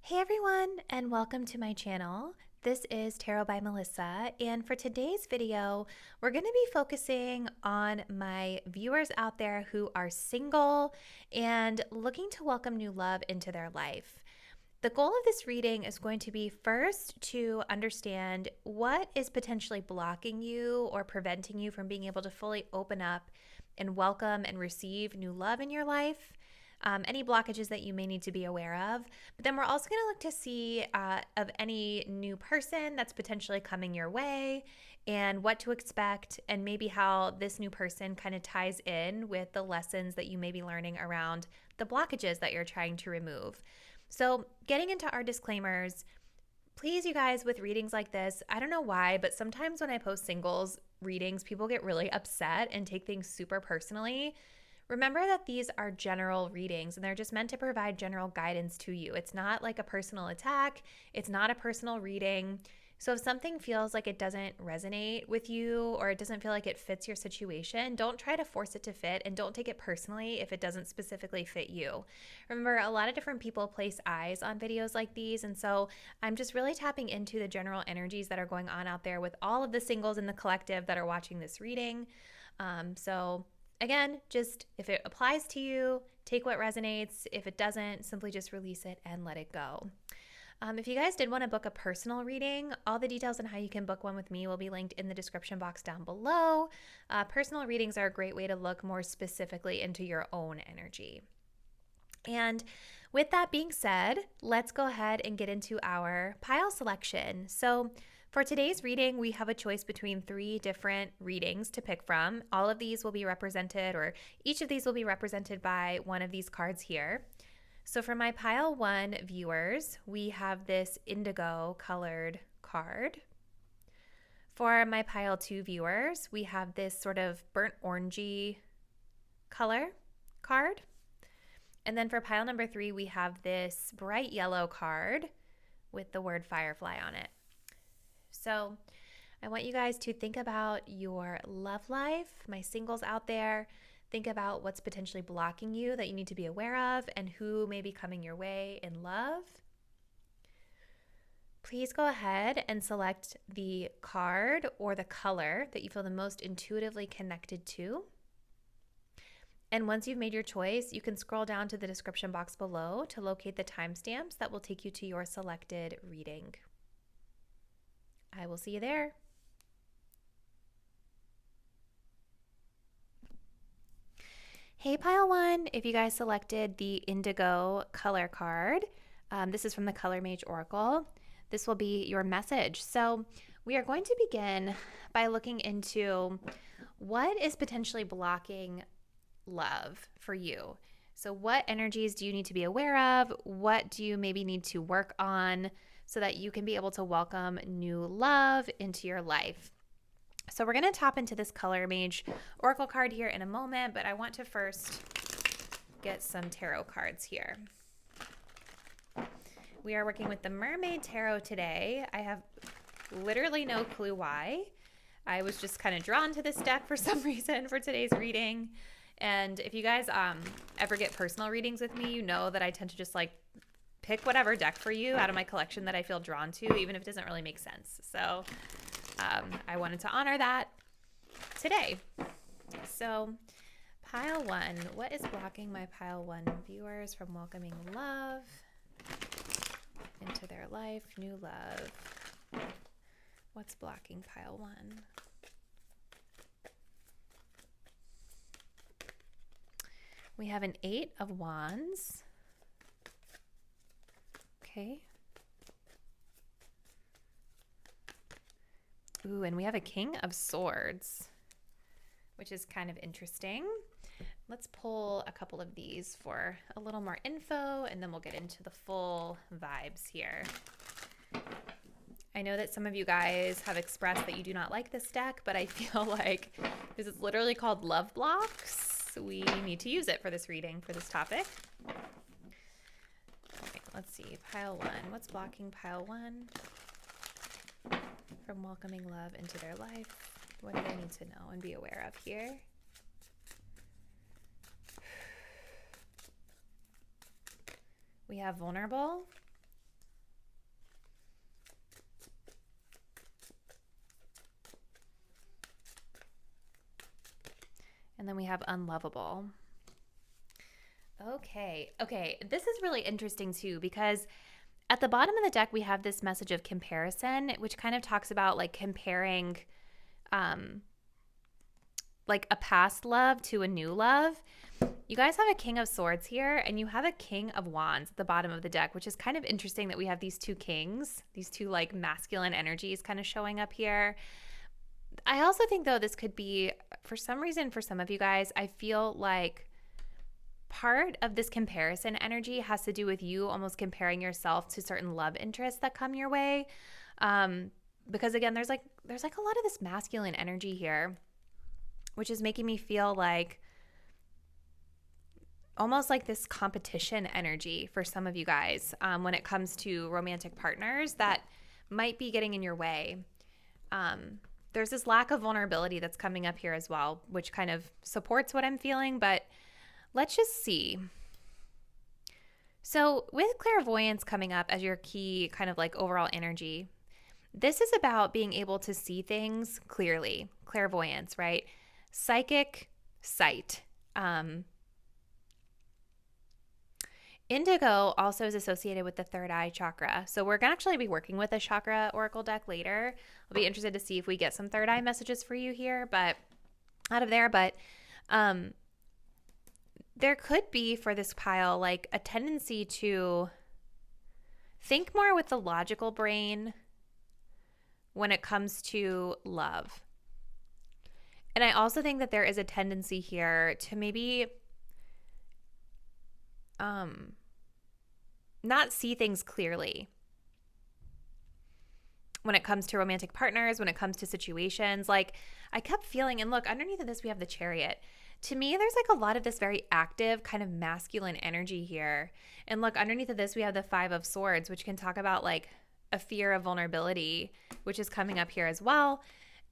Hey everyone, and welcome to my channel. This is Tarot by Melissa, and for today's video, we're going to be focusing on my viewers out there who are single and looking to welcome new love into their life. The goal of this reading is going to be first to understand what is potentially blocking you or preventing you from being able to fully open up and welcome and receive new love in your life. Any blockages that you may need to be aware of. But then we're also going to look to see of any new person that's potentially coming your way and what to expect, and maybe how this new person kind of ties in with the lessons that you may be learning around the blockages that you're trying to remove. So getting into our disclaimers, please, you guys, with readings like this, I don't know why, but sometimes when I post singles readings, people get really upset and take things super personally. Remember that these are general readings and they're just meant to provide general guidance to you. It's not like a personal attack. It's not a personal reading. So if something feels like it doesn't resonate with you or it doesn't feel like it fits your situation, don't try to force it to fit, and don't take it personally if it doesn't specifically fit you. Remember, a lot of different people place eyes on videos like these, and so I'm just really tapping into the general energies that are going on out there with all of the singles in the collective that are watching this reading. Again, just if it applies to you, take what resonates. If it doesn't, simply just release it and let it go. If you guys did want to book a personal reading, all the details on how you can book one with me will be linked in the description box down below. Personal readings are a great way to look more specifically into your own energy. And with that being said, let's go ahead and get into our pile selection. So for today's reading, we have a choice between 3 different readings to pick from. All of these will be represented, or each of these will be represented by one of these cards here. So for my pile 1 viewers, we have this indigo colored card. For my pile 2 viewers, we have this sort of burnt orangey color card. And then for pile number 3, we have this bright yellow card with the word Firefly on it. So I want you guys to think about your love life, my singles out there. Think about what's potentially blocking you that you need to be aware of, and who may be coming your way in love. Please go ahead and select the card or the color that you feel the most intuitively connected to. And once you've made your choice, you can scroll down to the description box below to locate the timestamps that will take you to your selected reading. I will see you there. Hey pile 1, if you guys selected the indigo color card, this is from the Color Mage Oracle. This will be your message. So we are going to begin by looking into what is potentially blocking love for you. So what energies do you need to be aware of? What do you maybe need to work on so that you can be able to welcome new love into your life? So we're going to tap into this Color Mage Oracle card here in a moment, but I want to first get some tarot cards here. We are working with the Mermaid Tarot today. I have literally no clue why. I was just kind of drawn to this deck for some reason for today's reading. And if you guys ever get personal readings with me, you know that I tend to just like pick whatever deck for you out of my collection that I feel drawn to, even if it doesn't really make sense. So I wanted to honor that today. So pile 1, what is blocking my pile 1 viewers from welcoming love into their life, new love? What's blocking pile 1? We have an 8 of Wands. Okay. Ooh, and we have a King of Swords, which is kind of interesting. Let's pull a couple of these for a little more info, and then we'll get into the full vibes here. I know that some of you guys have expressed that you do not like this deck, but I feel like this is literally called Love Blocks. We need to use it for this reading, for this topic. Okay, let's see. Pile 1. What's blocking pile 1 from welcoming love into their life? What do they need to know and be aware of here? We have vulnerable, And then we have unlovable. Okay. This is really interesting too, because at the bottom of the deck, we have this message of comparison, which kind of talks about like comparing like a past love to a new love. You guys have a King of Swords here, and you have a King of Wands at the bottom of the deck, which is kind of interesting that we have these two kings, these two like masculine energies kind of showing up here. I also think, though, this could be, for some reason, for some of you guys, I feel like part of this comparison energy has to do with you almost comparing yourself to certain love interests that come your way. Because again, there's like a lot of this masculine energy here, which is making me feel like almost like this competition energy for some of you guys when it comes to romantic partners that might be getting in your way. There's this lack of vulnerability that's coming up here as well, which kind of supports what I'm feeling, but let's just see. So with clairvoyance coming up as your key kind of like overall energy, this is about being able to see things clearly. Clairvoyance, right? Psychic sight. Indigo also is associated with the third eye chakra. So we're going to actually be working with a chakra oracle deck later. I'll be interested to see if we get some third eye messages for you here, but out of there. But there could be for this pile like a tendency to think more with the logical brain when it comes to love. And I also think that there is a tendency here to maybe not see things clearly when it comes to romantic partners, when it comes to situations. Like I kept feeling, and look, underneath of this, we have the Chariot. To me, there's like a lot of this very active kind of masculine energy here. And look, underneath of this, we have the Five of Swords, which can talk about like a fear of vulnerability, which is coming up here as well.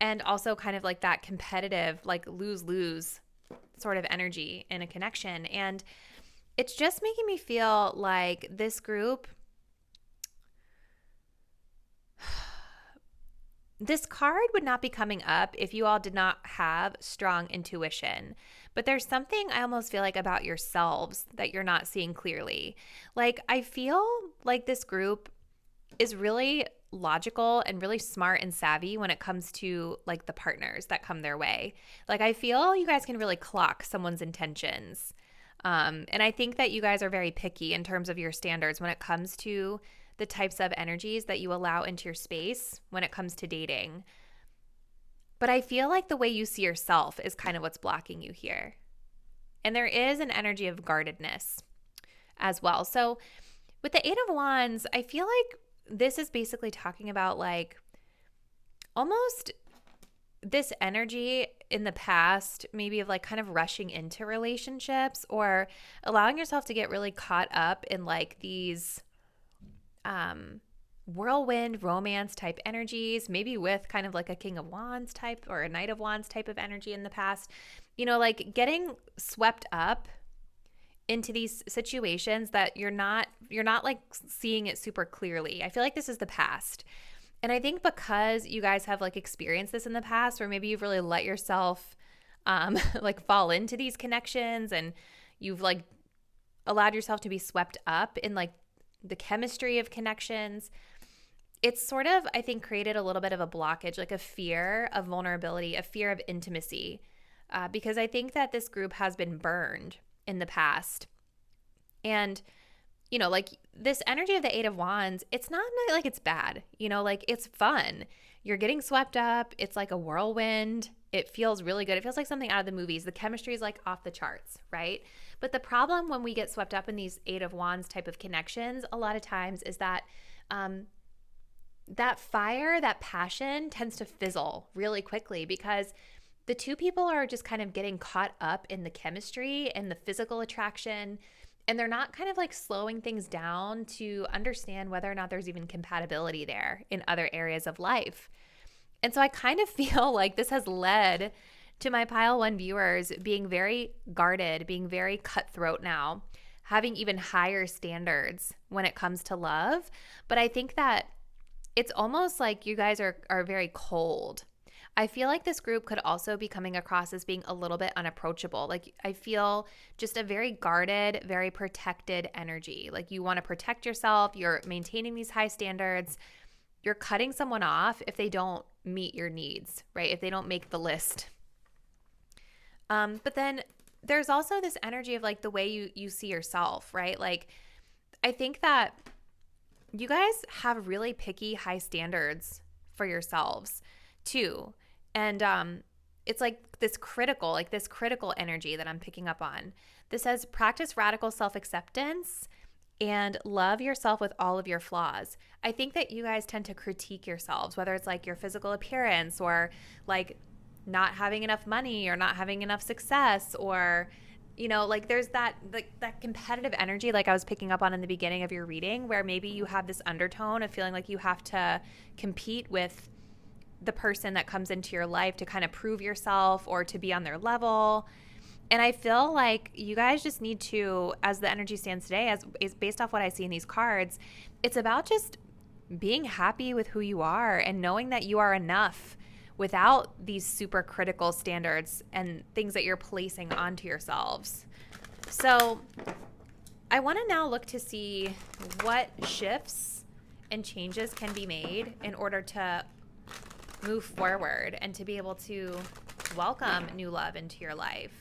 And also kind of like that competitive, like lose-lose sort of energy in a connection. And it's just making me feel like this group, this card would not be coming up if you all did not have strong intuition. But there's something I almost feel like about yourselves that you're not seeing clearly. Like I feel like this group is really logical and really smart and savvy when it comes to like the partners that come their way. Like I feel you guys can really clock someone's intentions. And I think that you guys are very picky in terms of your standards when it comes to the types of energies that you allow into your space when it comes to dating. But I feel like the way you see yourself is kind of what's blocking you here. And there is an energy of guardedness as well. So with the Eight of Wands, I feel like this is basically talking about like almost this energy in the past, maybe of like kind of rushing into relationships or allowing yourself to get really caught up in like these whirlwind romance type energies, maybe with kind of like a King of Wands type or a Knight of Wands type of energy in the past, you know, like getting swept up into these situations that you're not like seeing it super clearly. I feel like this is the past. And I think because you guys have like experienced this in the past, or maybe you've really let yourself like fall into these connections and you've like allowed yourself to be swept up in like the chemistry of connections, it's sort of, I think, created a little bit of a blockage, like a fear of vulnerability, a fear of intimacy, because I think that this group has been burned in the past. And you know, like this energy of the Eight of Wands, it's not like it's bad, you know, like it's fun. You're getting swept up. It's like a whirlwind. It feels really good. It feels like something out of the movies. The chemistry is like off the charts, right? But the problem when we get swept up in these Eight of Wands type of connections, a lot of times is that that fire, that passion tends to fizzle really quickly because the two people are just kind of getting caught up in the chemistry and the physical attraction. And they're not kind of like slowing things down to understand whether or not there's even compatibility there in other areas of life. And so I kind of feel like this has led to my Pile 1 viewers being very guarded, being very cutthroat now, having even higher standards when it comes to love. But I think that it's almost like you guys are very cold. I feel like this group could also be coming across as being a little bit unapproachable. Like I feel just a very guarded, very protected energy. Like you want to protect yourself, you're maintaining these high standards. You're cutting someone off if they don't meet your needs, right? If they don't make the list. But then there's also this energy of like the way you see yourself, right? Like I think that you guys have really picky high standards for yourselves too. And it's like this critical energy that I'm picking up on. This says practice radical self-acceptance and love yourself with all of your flaws. I think that you guys tend to critique yourselves, whether it's like your physical appearance or like not having enough money or not having enough success, or you know, like there's that competitive energy like I was picking up on in the beginning of your reading, where maybe you have this undertone of feeling like you have to compete with the person that comes into your life to kind of prove yourself or to be on their level. And I feel like you guys just need to, as the energy stands today, as is based off what I see in these cards, it's about just being happy with who you are and knowing that you are enough without these super critical standards and things that you're placing onto yourselves. So I want to now look to see what shifts and changes can be made in order to move forward and to be able to welcome new love into your life.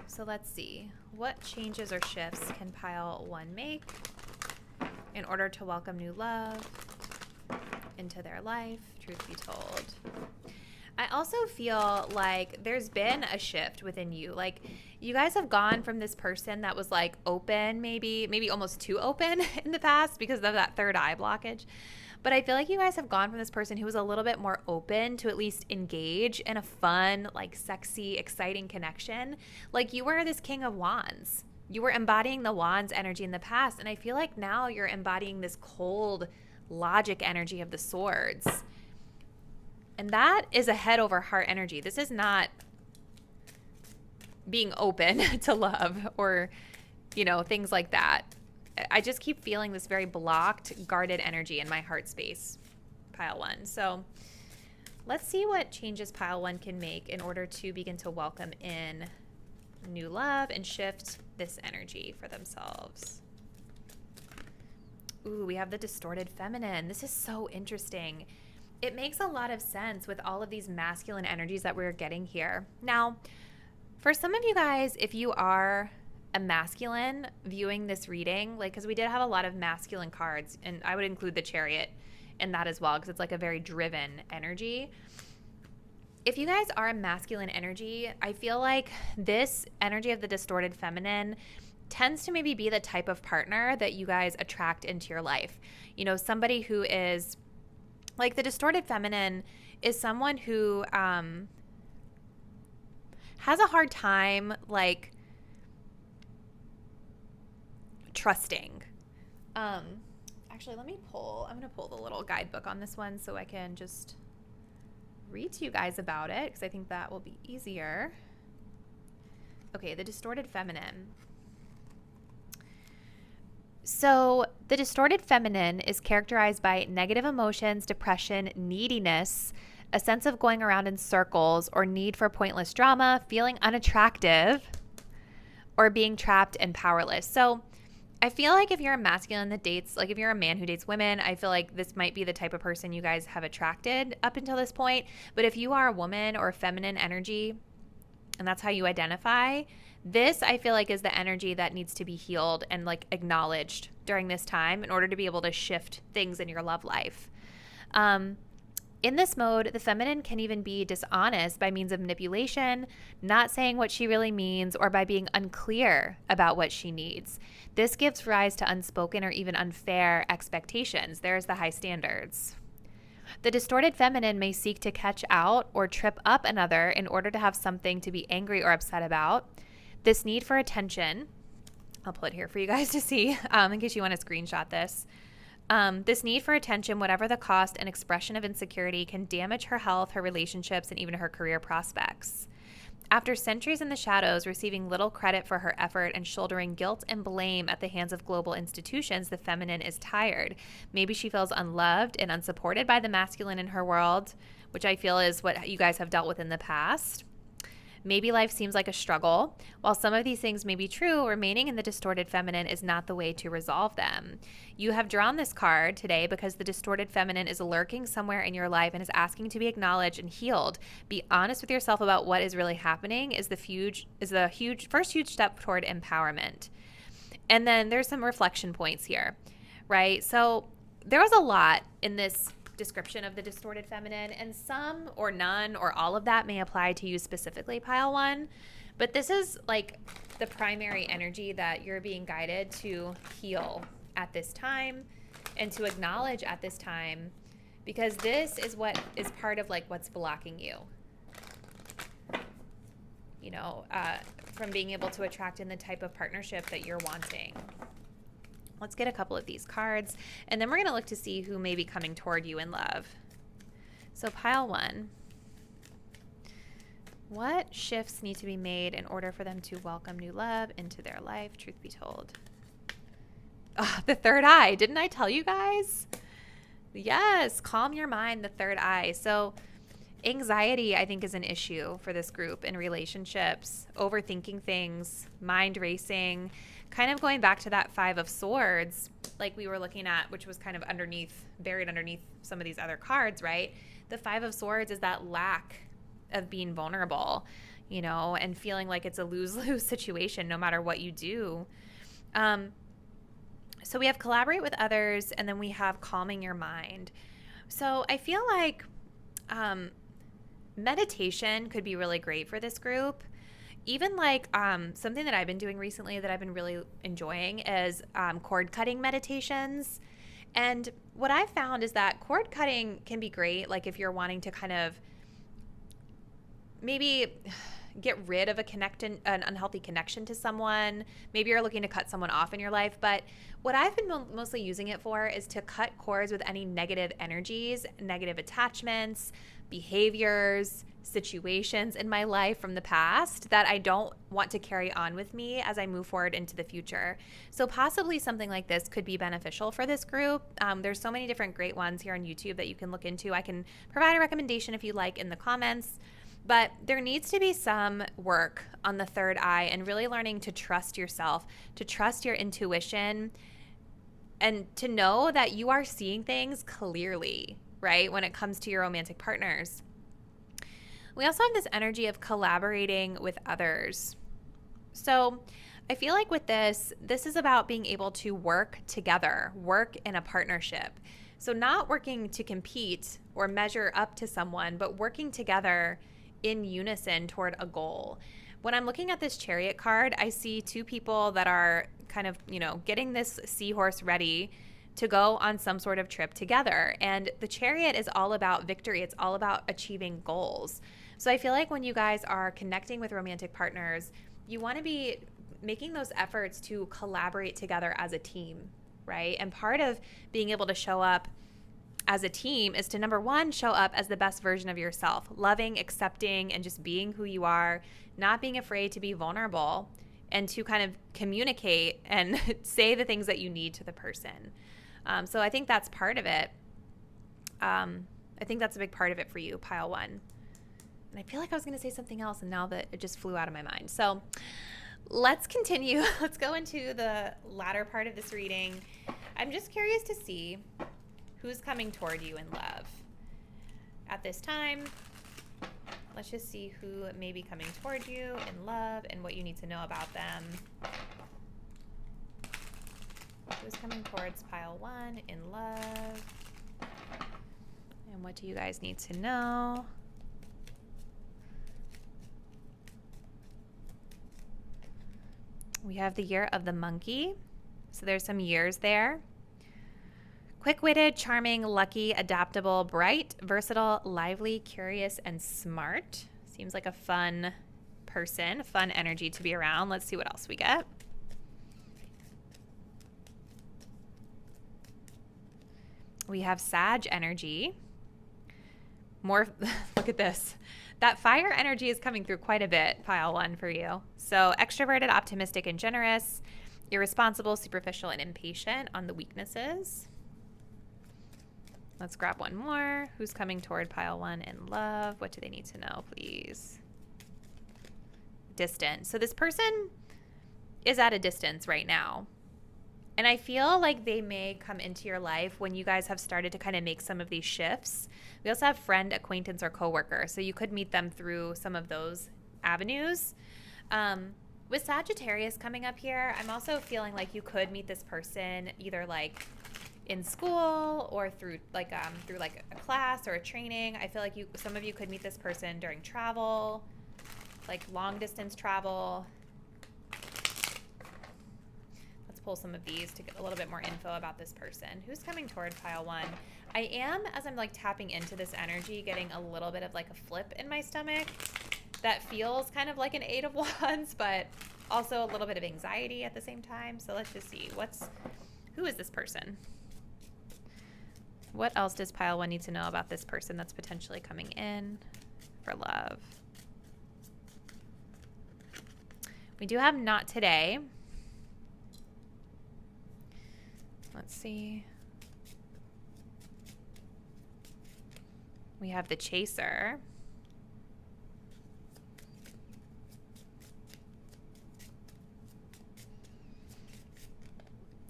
So let's see, what changes or shifts can pile 1 make in order to welcome new love into their life, truth be told. I also feel like there's been a shift within you. Like you guys have gone from this person that was like open, maybe almost too open in the past because of that third eye blockage. But I feel like you guys have gone from this person who was a little bit more open to at least engage in a fun, like sexy, exciting connection. Like you were this King of Wands. You were embodying the Wands energy in the past. And I feel like now you're embodying this cold logic energy of the Swords. And that is a head over heart energy. This is not being open to love or, you know, things like that. I just keep feeling this very blocked, guarded energy in my heart space, pile 1. So let's see what changes pile 1 can make in order to begin to welcome in new love and shift this energy for themselves. Ooh, we have the distorted feminine. This is so interesting. It makes a lot of sense with all of these masculine energies that we're getting here. Now, for some of you guys, if you are a masculine viewing this reading, like, because we did have a lot of masculine cards, and I would include the Chariot in that as well, because it's like a very driven energy. If you guys are a masculine energy, I feel like this energy of the distorted feminine tends to maybe be the type of partner that you guys attract into your life. You know, somebody who is like the distorted feminine is someone who has a hard time like trusting. Actually, I'm going to pull the little guidebook on this one so I can just read to you guys about it, because I think that will be easier. Okay, the distorted feminine. So the distorted feminine is characterized by negative emotions, depression, neediness, a sense of going around in circles or need for pointless drama, feeling unattractive, or being trapped and powerless. So I feel like if you're a masculine that dates, like if you're a man who dates women, I feel like this might be the type of person you guys have attracted up until this point. But if you are a woman or a feminine energy, and that's how you identify, this I feel like is the energy that needs to be healed and like acknowledged during this time in order to be able to shift things in your love life. In this mode, the feminine can even be dishonest by means of manipulation, not saying what she really means, or by being unclear about what she needs. This gives rise to unspoken or even unfair expectations. There's the high standards. The distorted feminine may seek to catch out or trip up another in order to have something to be angry or upset about. This need for attention, I'll put it here for you guys to see in case you want to screenshot this. This need for attention, whatever the cost and expression of insecurity, can damage her health, her relationships, and even her career prospects. After centuries in the shadows, receiving little credit for her effort and shouldering guilt and blame at the hands of global institutions, the feminine is tired. Maybe she feels unloved and unsupported by the masculine in her world, which I feel is what you guys have dealt with in the past. Maybe life seems like a struggle. While some of these things may be true, remaining in the distorted feminine is not the way to resolve them. You have drawn this card today because the distorted feminine is lurking somewhere in your life and is asking to be acknowledged and healed. Be honest with yourself about what is really happening is the first huge step toward empowerment. And then there's some reflection points here, right? So there was a lot in this description of the distorted feminine, and some or none or all of that may apply to you specifically, pile one. But this is like the primary energy that you're being guided to heal at this time and to acknowledge at this time, because this is what is part of like what's blocking you, from being able to attract in the type of partnership that you're wanting. Let's get a couple of these cards, and then we're going to look to see who may be coming toward you in love. So pile one. What shifts need to be made in order for them to welcome new love into their life? Truth be told. Oh, the third eye. Didn't I tell you guys? Yes, calm your mind, the third eye. So anxiety, I think, is an issue for this group in relationships. Overthinking things, mind racing, kind of going back to that Five of Swords, like we were looking at, which was kind of buried underneath some of these other cards, right? The Five of Swords is that lack of being vulnerable, and feeling like it's a lose-lose situation no matter what you do. So we have collaborate with others, and then we have calming your mind. So I feel like meditation could be really great for this group. Even like something that I've been doing recently that I've been really enjoying is cord cutting meditations. And what I've found is that cord cutting can be great, like if you're wanting to kind of maybe get rid of an unhealthy connection to someone. Maybe you're looking to cut someone off in your life. But what I've been mostly using it for is to cut cords with any negative energies, negative attachments, behaviors, situations in my life from the past that I don't want to carry on with me as I move forward into the future. So possibly something like this could be beneficial for this group. There's so many different great ones here on YouTube that you can look into. I can provide a recommendation if you like in the comments. But there needs to be some work on the third eye and really learning to trust yourself, to trust your intuition, and to know that you are seeing things clearly, right, when it comes to your romantic partners. We also have this energy of collaborating with others. So I feel like with this is about being able to work together, work in a partnership. So not working to compete or measure up to someone, but working together in unison toward a goal. When I'm looking at this Chariot card, I see two people that are kind of, getting this seahorse ready to go on some sort of trip together. And the Chariot is all about victory. It's all about achieving goals. So I feel like when you guys are connecting with romantic partners, you want to be making those efforts to collaborate together as a team, right? And part of being able to show up as a team is to, number one, show up as the best version of yourself, loving, accepting, and just being who you are, not being afraid to be vulnerable, and to kind of communicate and say the things that you need to the person. So I think that's part of it. I think that's a big part of it for you, pile one. And I feel like I was going to say something else, and now that it just flew out of my mind. So let's continue. Let's go into the latter part of this reading. I'm just curious to see who's coming toward you in love at this time. Let's just see who may be coming toward you in love and what you need to know about them. Who's coming towards pile one in love? And what do you guys need to know? We have the year of the monkey. So there's some years there. Quick-witted, charming, lucky, adaptable, bright, versatile, lively, curious, and smart. Seems like a fun person, fun energy to be around. Let's see what else we get. We have Sag energy. More, look at this. That fire energy is coming through quite a bit, pile one for you. So extroverted, optimistic, and generous. Irresponsible, superficial, and impatient on the weaknesses. Let's grab one more. Who's coming toward pile 1 in love? What do they need to know, please? Distant. So this person is at a distance right now. And I feel like they may come into your life when you guys have started to kind of make some of these shifts. We also have friend, acquaintance, or coworker. So you could meet them through some of those avenues. With Sagittarius coming up here, I'm also feeling like you could meet this person either like in school or through like a class or a training. I feel like some of you could meet this person during travel, like long distance travel. Pull some of these to get a little bit more info about this person. Who's coming toward pile 1? I am, as I'm like tapping into this energy, getting a little bit of like a flip in my stomach that feels kind of like an 8 of Wands, but also a little bit of anxiety at the same time. So let's just see who is this person? What else does pile 1 need to know about this person that's potentially coming in for love? We do have not today. Let's see. We have the Chaser.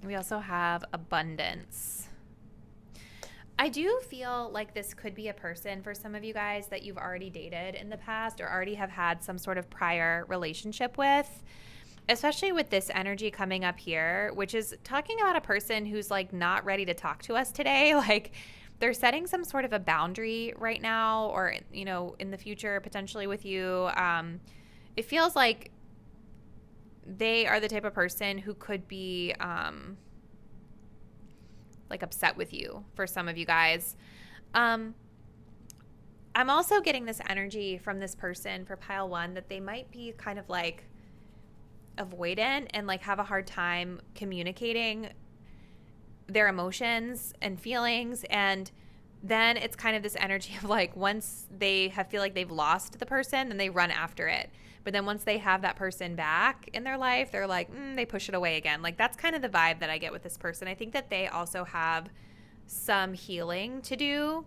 We also have Abundance. I do feel like this could be a person for some of you guys that you've already dated in the past or already have had some sort of prior relationship with. Especially with this energy coming up here, which is talking about a person who's like not ready to talk to us today. Like they're setting some sort of a boundary right now or, you know, in the future potentially with you. It feels like they are the type of person who could be like upset with you for some of you guys. I'm also getting this energy from this person for pile 1 that they might be kind of like avoidant and like have a hard time communicating their emotions and feelings, and then it's kind of this energy of like once they feel like they've lost the person, then they run after it, but then once they have that person back in their life, they're like they push it away again. Like that's kind of the vibe that I get with this person. I think that they also have some healing to do.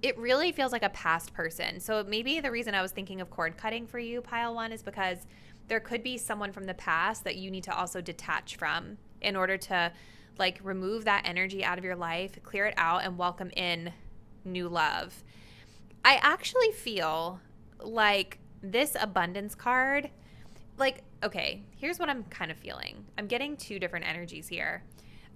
It really feels like a past person. So maybe the reason I was thinking of cord cutting for you, pile 1, is because there could be someone from the past that you need to also detach from in order to like remove that energy out of your life, clear it out, and welcome in new love. I actually feel like this Abundance card, like, okay, here's what I'm kind of feeling. I'm getting 2 different energies here.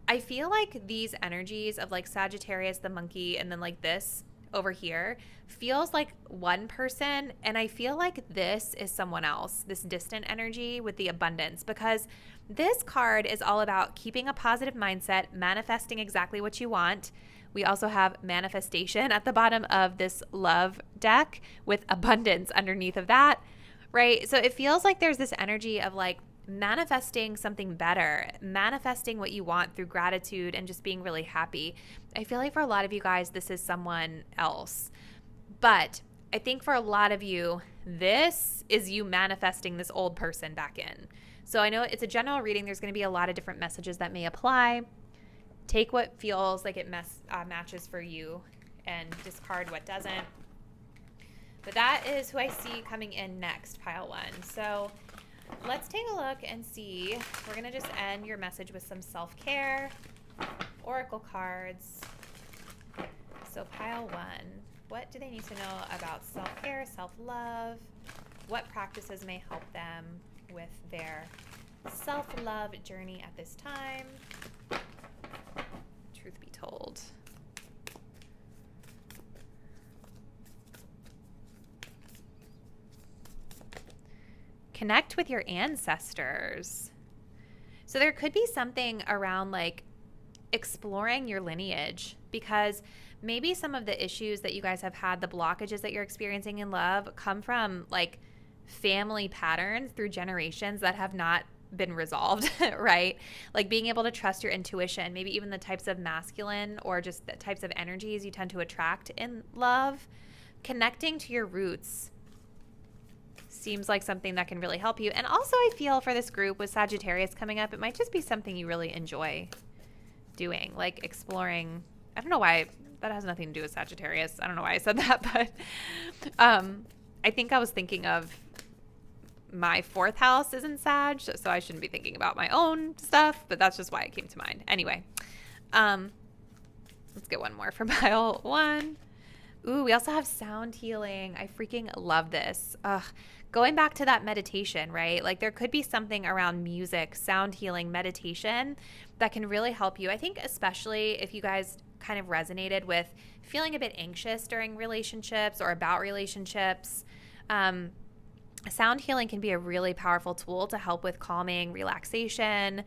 I feel like these energies of like Sagittarius, the monkey, and then like this over here feels like one person, and I feel like this is someone else, this distant energy with the Abundance, because this card is all about keeping a positive mindset, manifesting exactly what you want. We also have manifestation at the bottom of this love deck with Abundance underneath of that, right? So it feels like there's this energy of like manifesting something better, manifesting what you want through gratitude and just being really happy. I feel like for a lot of you guys, this is someone else. But I think for a lot of you, this is you manifesting this old person back in. So I know it's a general reading. There's going to be a lot of different messages that may apply. Take what feels like it matches for you and discard what doesn't. But that is who I see coming in next, pile 1. So let's take a look and see. We're going to just end your message with some self-care, oracle cards. So pile 1, what do they need to know about self-care, self-love? What practices may help them with their self-love journey at this time? Truth be told. Connect with your ancestors. So there could be something around like exploring your lineage, because maybe some of the issues that you guys have had, the blockages that you're experiencing in love, come from like family patterns through generations that have not been resolved, right? Like being able to trust your intuition, maybe even the types of masculine or just the types of energies you tend to attract in love. Connecting to your roots seems like something that can really help you. And also I feel for this group with Sagittarius coming up, it might just be something you really enjoy doing, like exploring. I don't know why that has nothing to do with Sagittarius. I don't know why I said that, but I think I was thinking of my 4th house is in Sag, so I shouldn't be thinking about my own stuff, but that's just why it came to mind. Anyway, let's get one more for pile 1. Ooh, we also have sound healing. I freaking love this. Going back to that meditation, right? Like there could be something around music, sound healing, meditation that can really help you. I think especially if you guys kind of resonated with feeling a bit anxious during relationships or about relationships, sound healing can be a really powerful tool to help with calming, relaxation.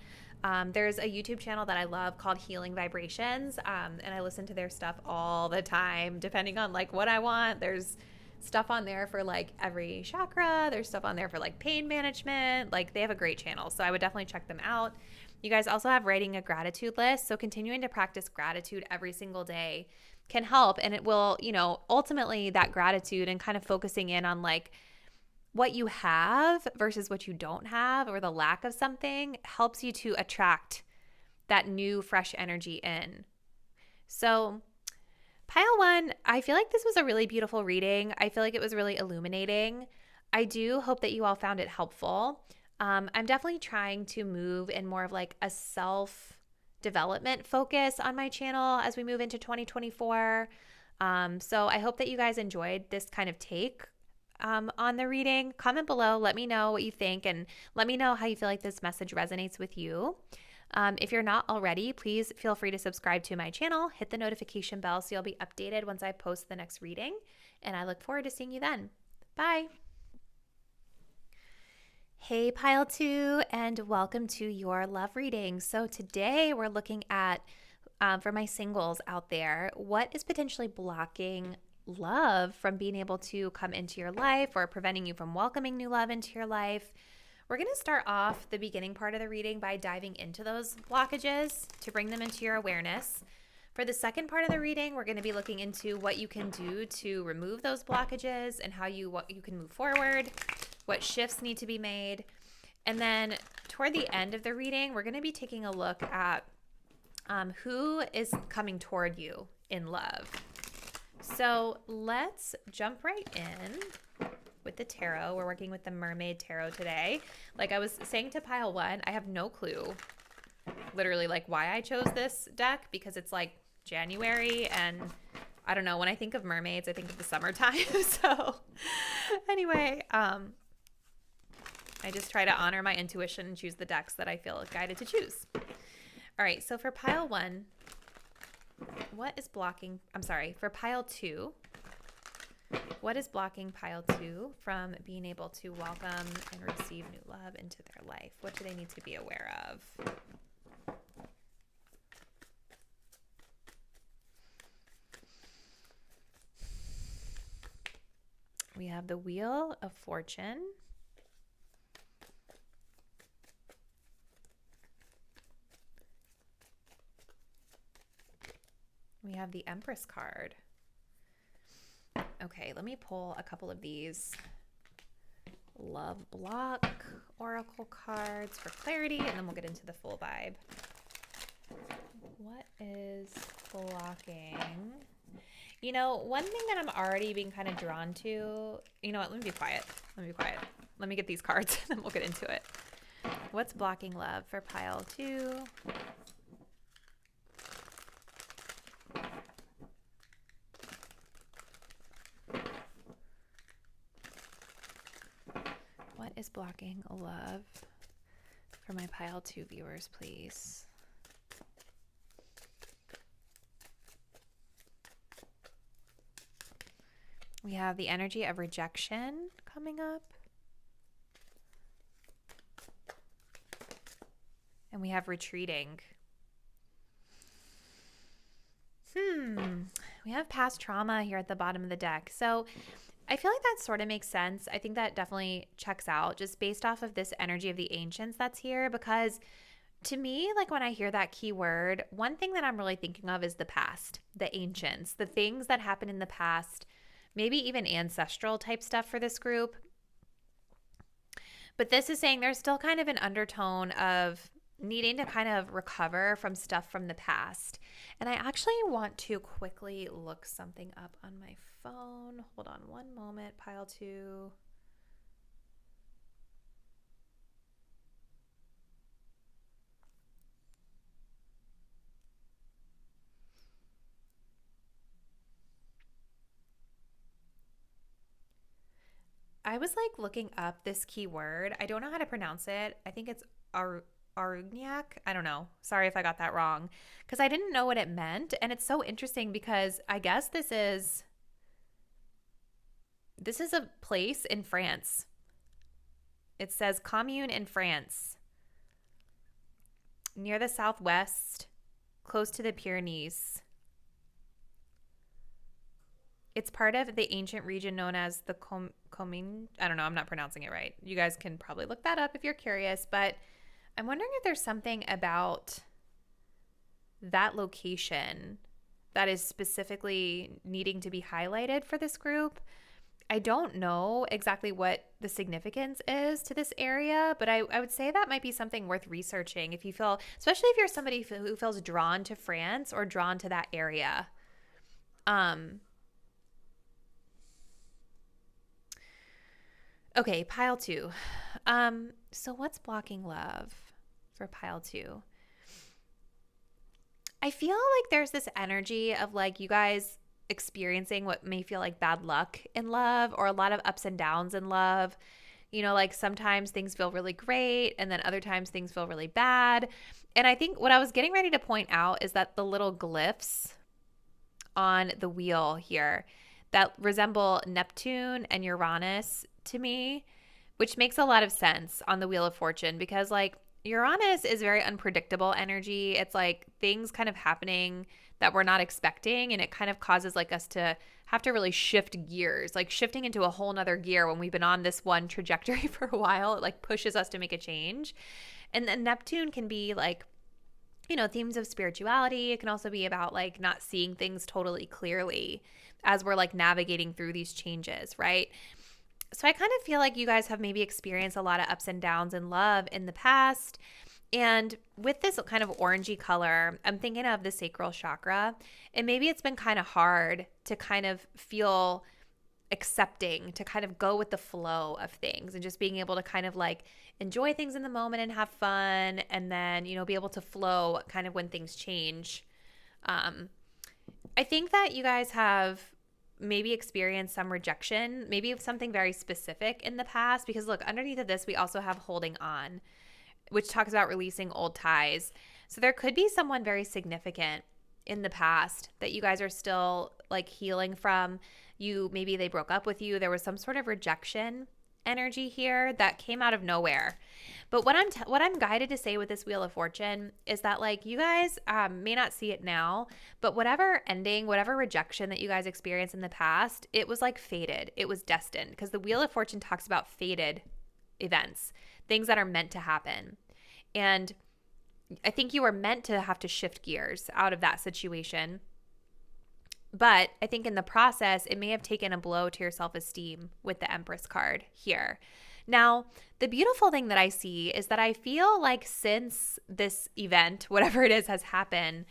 There's a YouTube channel that I love called Healing Vibrations, and I listen to their stuff all the time, depending on like what I want. There's stuff on there for like every chakra. There's stuff on there for like pain management. Like they have a great channel, so I would definitely check them out. You guys also have writing a gratitude list, so continuing to practice gratitude every single day can help, and it will, you know, ultimately that gratitude and kind of focusing in on like what you have versus what you don't have or the lack of something helps you to attract that new fresh energy in. So pile 1, I feel like this was a really beautiful reading. I feel like it was really illuminating. I do hope that you all found it helpful. I'm definitely trying to move in more of like a self-development focus on my channel as we move into 2024. So I hope that you guys enjoyed this kind of take on the reading. Comment below, let me know what you think, and let me know how you feel like this message resonates with you. If you're not already, please feel free to subscribe to my channel, hit the notification bell so you'll be updated once I post the next reading, and I look forward to seeing you then. Bye. Hey pile 2, and welcome to your love reading. So today we're looking at, for my singles out there, what is potentially blocking love from being able to come into your life or preventing you from welcoming new love into your life. We're going to start off the beginning part of the reading by diving into those blockages to bring them into your awareness. For the second part of the reading, we're going to be looking into what you can do to remove those blockages and what you can move forward, what shifts need to be made. And then toward the end of the reading, we're going to be taking a look at who is coming toward you in love. So let's jump right in with the tarot. We're working with the Mermaid Tarot today. Like I was saying to pile 1, I have no clue literally like why I chose this deck, because it's like January and I don't know, when I think of mermaids, I think of the summertime. So anyway, I just try to honor my intuition and choose the decks that I feel guided to choose. All right, so for pile 1, for pile 2, what is blocking pile 2 from being able to welcome and receive new love into their life? What do they need to be aware of? We have the Wheel of Fortune. We have the Empress card. Okay, let me pull a couple of these love block oracle cards for clarity, and then we'll get into the full vibe. What is blocking? You know, one thing that I'm already being kind of drawn to, you know what, let me be quiet. Let me get these cards, and then we'll get into it. What's blocking love for pile 2? What is blocking love for my pile 2 viewers, please? We have the energy of rejection coming up. And we have retreating. We have past trauma here at the bottom of the deck. So I feel like that sort of makes sense. I think that definitely checks out just based off of this energy of the ancients that's here, because to me, like when I hear that key word, one thing that I'm really thinking of is the past, the ancients, the things that happened in the past, maybe even ancestral type stuff for this group. But this is saying there's still kind of an undertone of needing to kind of recover from stuff from the past. And I actually want to quickly look something up on my phone. Hold on one moment, pile 2. I was like looking up this keyword. I don't know how to pronounce it. I think it's Aurignac. I don't know. Sorry if I got that wrong, because I didn't know what it meant. And it's so interesting because I guess this is a place in France. It says commune in France, near the southwest, close to the Pyrenees. It's part of the ancient region known as the Commune. I don't know. I'm not pronouncing it right. You guys can probably look that up if you're curious. But I'm wondering if there's something about that location that is specifically needing to be highlighted for this group. I don't know exactly what the significance is to this area, but I would say that might be something worth researching if you feel, especially if you're somebody who feels drawn to France or drawn to that area. Okay, pile 2. So what's blocking love for pile 2? I feel like there's this energy of like you guys experiencing what may feel like bad luck in love, or a lot of ups and downs in love. You know, like sometimes things feel really great and then other times things feel really bad. And I think what I was getting ready to point out is that the little glyphs on the wheel here that resemble Neptune and Uranus to me, which makes a lot of sense on the Wheel of Fortune, because like Uranus is very unpredictable energy. It's like things kind of happening that we're not expecting, and it kind of causes like us to have to really shift gears, like shifting into a whole nother gear when we've been on this one trajectory for a while. It like pushes us to make a change. And then Neptune can be like, you know, themes of spirituality. It can also be about like not seeing things totally clearly as we're like navigating through these changes, right? So I kind of feel like you guys have maybe experienced a lot of ups and downs in love in the past. And with this kind of orangey color, I'm thinking of the sacral chakra. And maybe it's been kind of hard to kind of feel accepting, to kind of go with the flow of things and just being able to kind of like enjoy things in the moment and have fun, and then, you know, be able to flow kind of when things change. I think that you guys have maybe experienced some rejection, maybe of something very specific in the past, because look, underneath of this, we also have holding on, which talks about releasing old ties. So there could be someone very significant in the past that you guys are still like healing from. Maybe they broke up with you. There was some sort of rejection energy here that came out of nowhere. But what I'm guided to say with this Wheel of Fortune is that like you guys may not see it now, but whatever ending, whatever rejection that you guys experienced in the past, it was like fated. It was destined, because the Wheel of Fortune talks about fated events, things that are meant to happen. And I think you were meant to have to shift gears out of that situation. But I think in the process, it may have taken a blow to your self-esteem with the Empress card here. Now, the beautiful thing that I see is that I feel like since this event, whatever it is, has happened,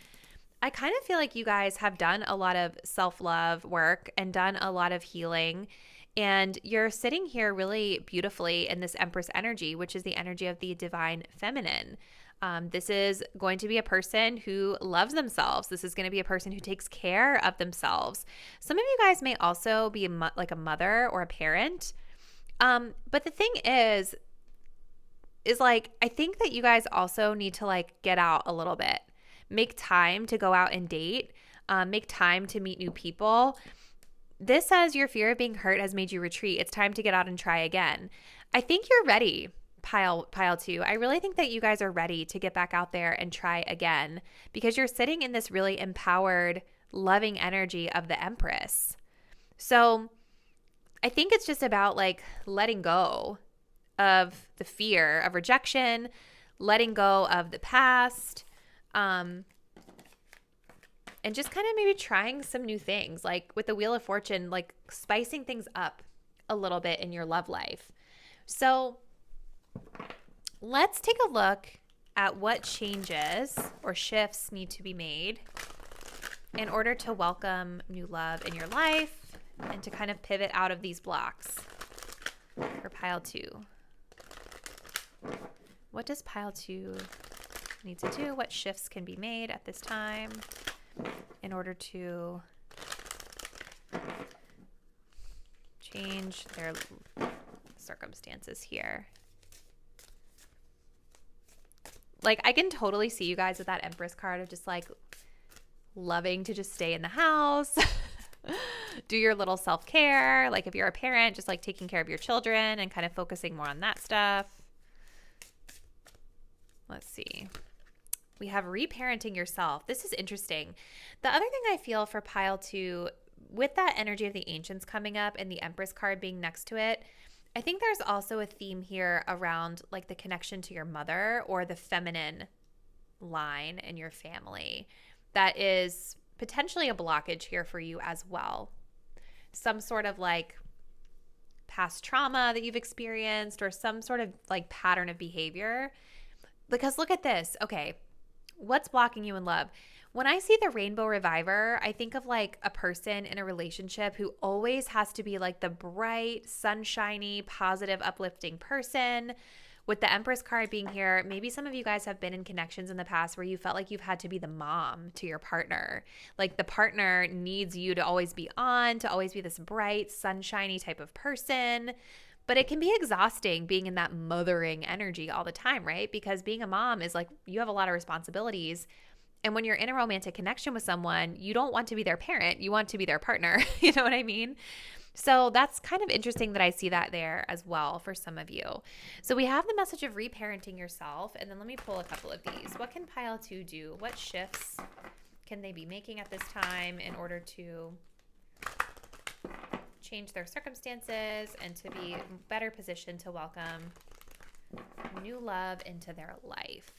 I kind of feel like you guys have done a lot of self-love work and done a lot of healing. And you're sitting here really beautifully in this Empress energy, which is the energy of the divine feminine. This is going to be a person who loves themselves. This is going to be a person who takes care of themselves. Some of you guys may also be like a mother or a parent. But the thing is like, I think that you guys also need to like get out a little bit, make time to go out and date, make time to meet new people. This says your fear of being hurt has made you retreat. It's time to get out and try again. I think you're ready. Pile 2. I really think that you guys are ready to get back out there and try again, because you're sitting in this really empowered, loving energy of the Empress. So I think it's just about like letting go of the fear of rejection, letting go of the past, and just kind of maybe trying some new things, like with the Wheel of Fortune, like spicing things up a little bit in your love life. So let's take a look at what changes or shifts need to be made in order to welcome new love in your life and to kind of pivot out of these blocks for pile 2. What does pile 2 need to do? What shifts can be made at this time in order to change their circumstances here? Like, I can totally see you guys with that Empress card of just like loving to just stay in the house, do your little self-care. Like if you're a parent, just like taking care of your children and kind of focusing more on that stuff. Let's see. We have reparenting yourself. This is interesting. The other thing I feel for pile 2, with that energy of the ancients coming up and the Empress card being next to it, I think there's also a theme here around like the connection to your mother or the feminine line in your family that is potentially a blockage here for you as well. Some sort of like past trauma that you've experienced or some sort of like pattern of behavior. Because look at this. Okay, what's blocking you in love? When I see the Rainbow Reviver, I think of like a person in a relationship who always has to be like the bright, sunshiny, positive, uplifting person. With the Empress card being here, maybe some of you guys have been in connections in the past where you felt like you've had to be the mom to your partner. Like the partner needs you to always be on, to always be this bright, sunshiny type of person. But it can be exhausting being in that mothering energy all the time, right? Because being a mom is like you have a lot of responsibilities. And when you're in a romantic connection with someone, you don't want to be their parent. You want to be their partner. You know what I mean? So that's kind of interesting that I see that there as well for some of you. So we have the message of reparenting yourself. And then let me pull a couple of these. What can pile 2 do? What shifts can they be making at this time in order to change their circumstances and to be better positioned to welcome new love into their life?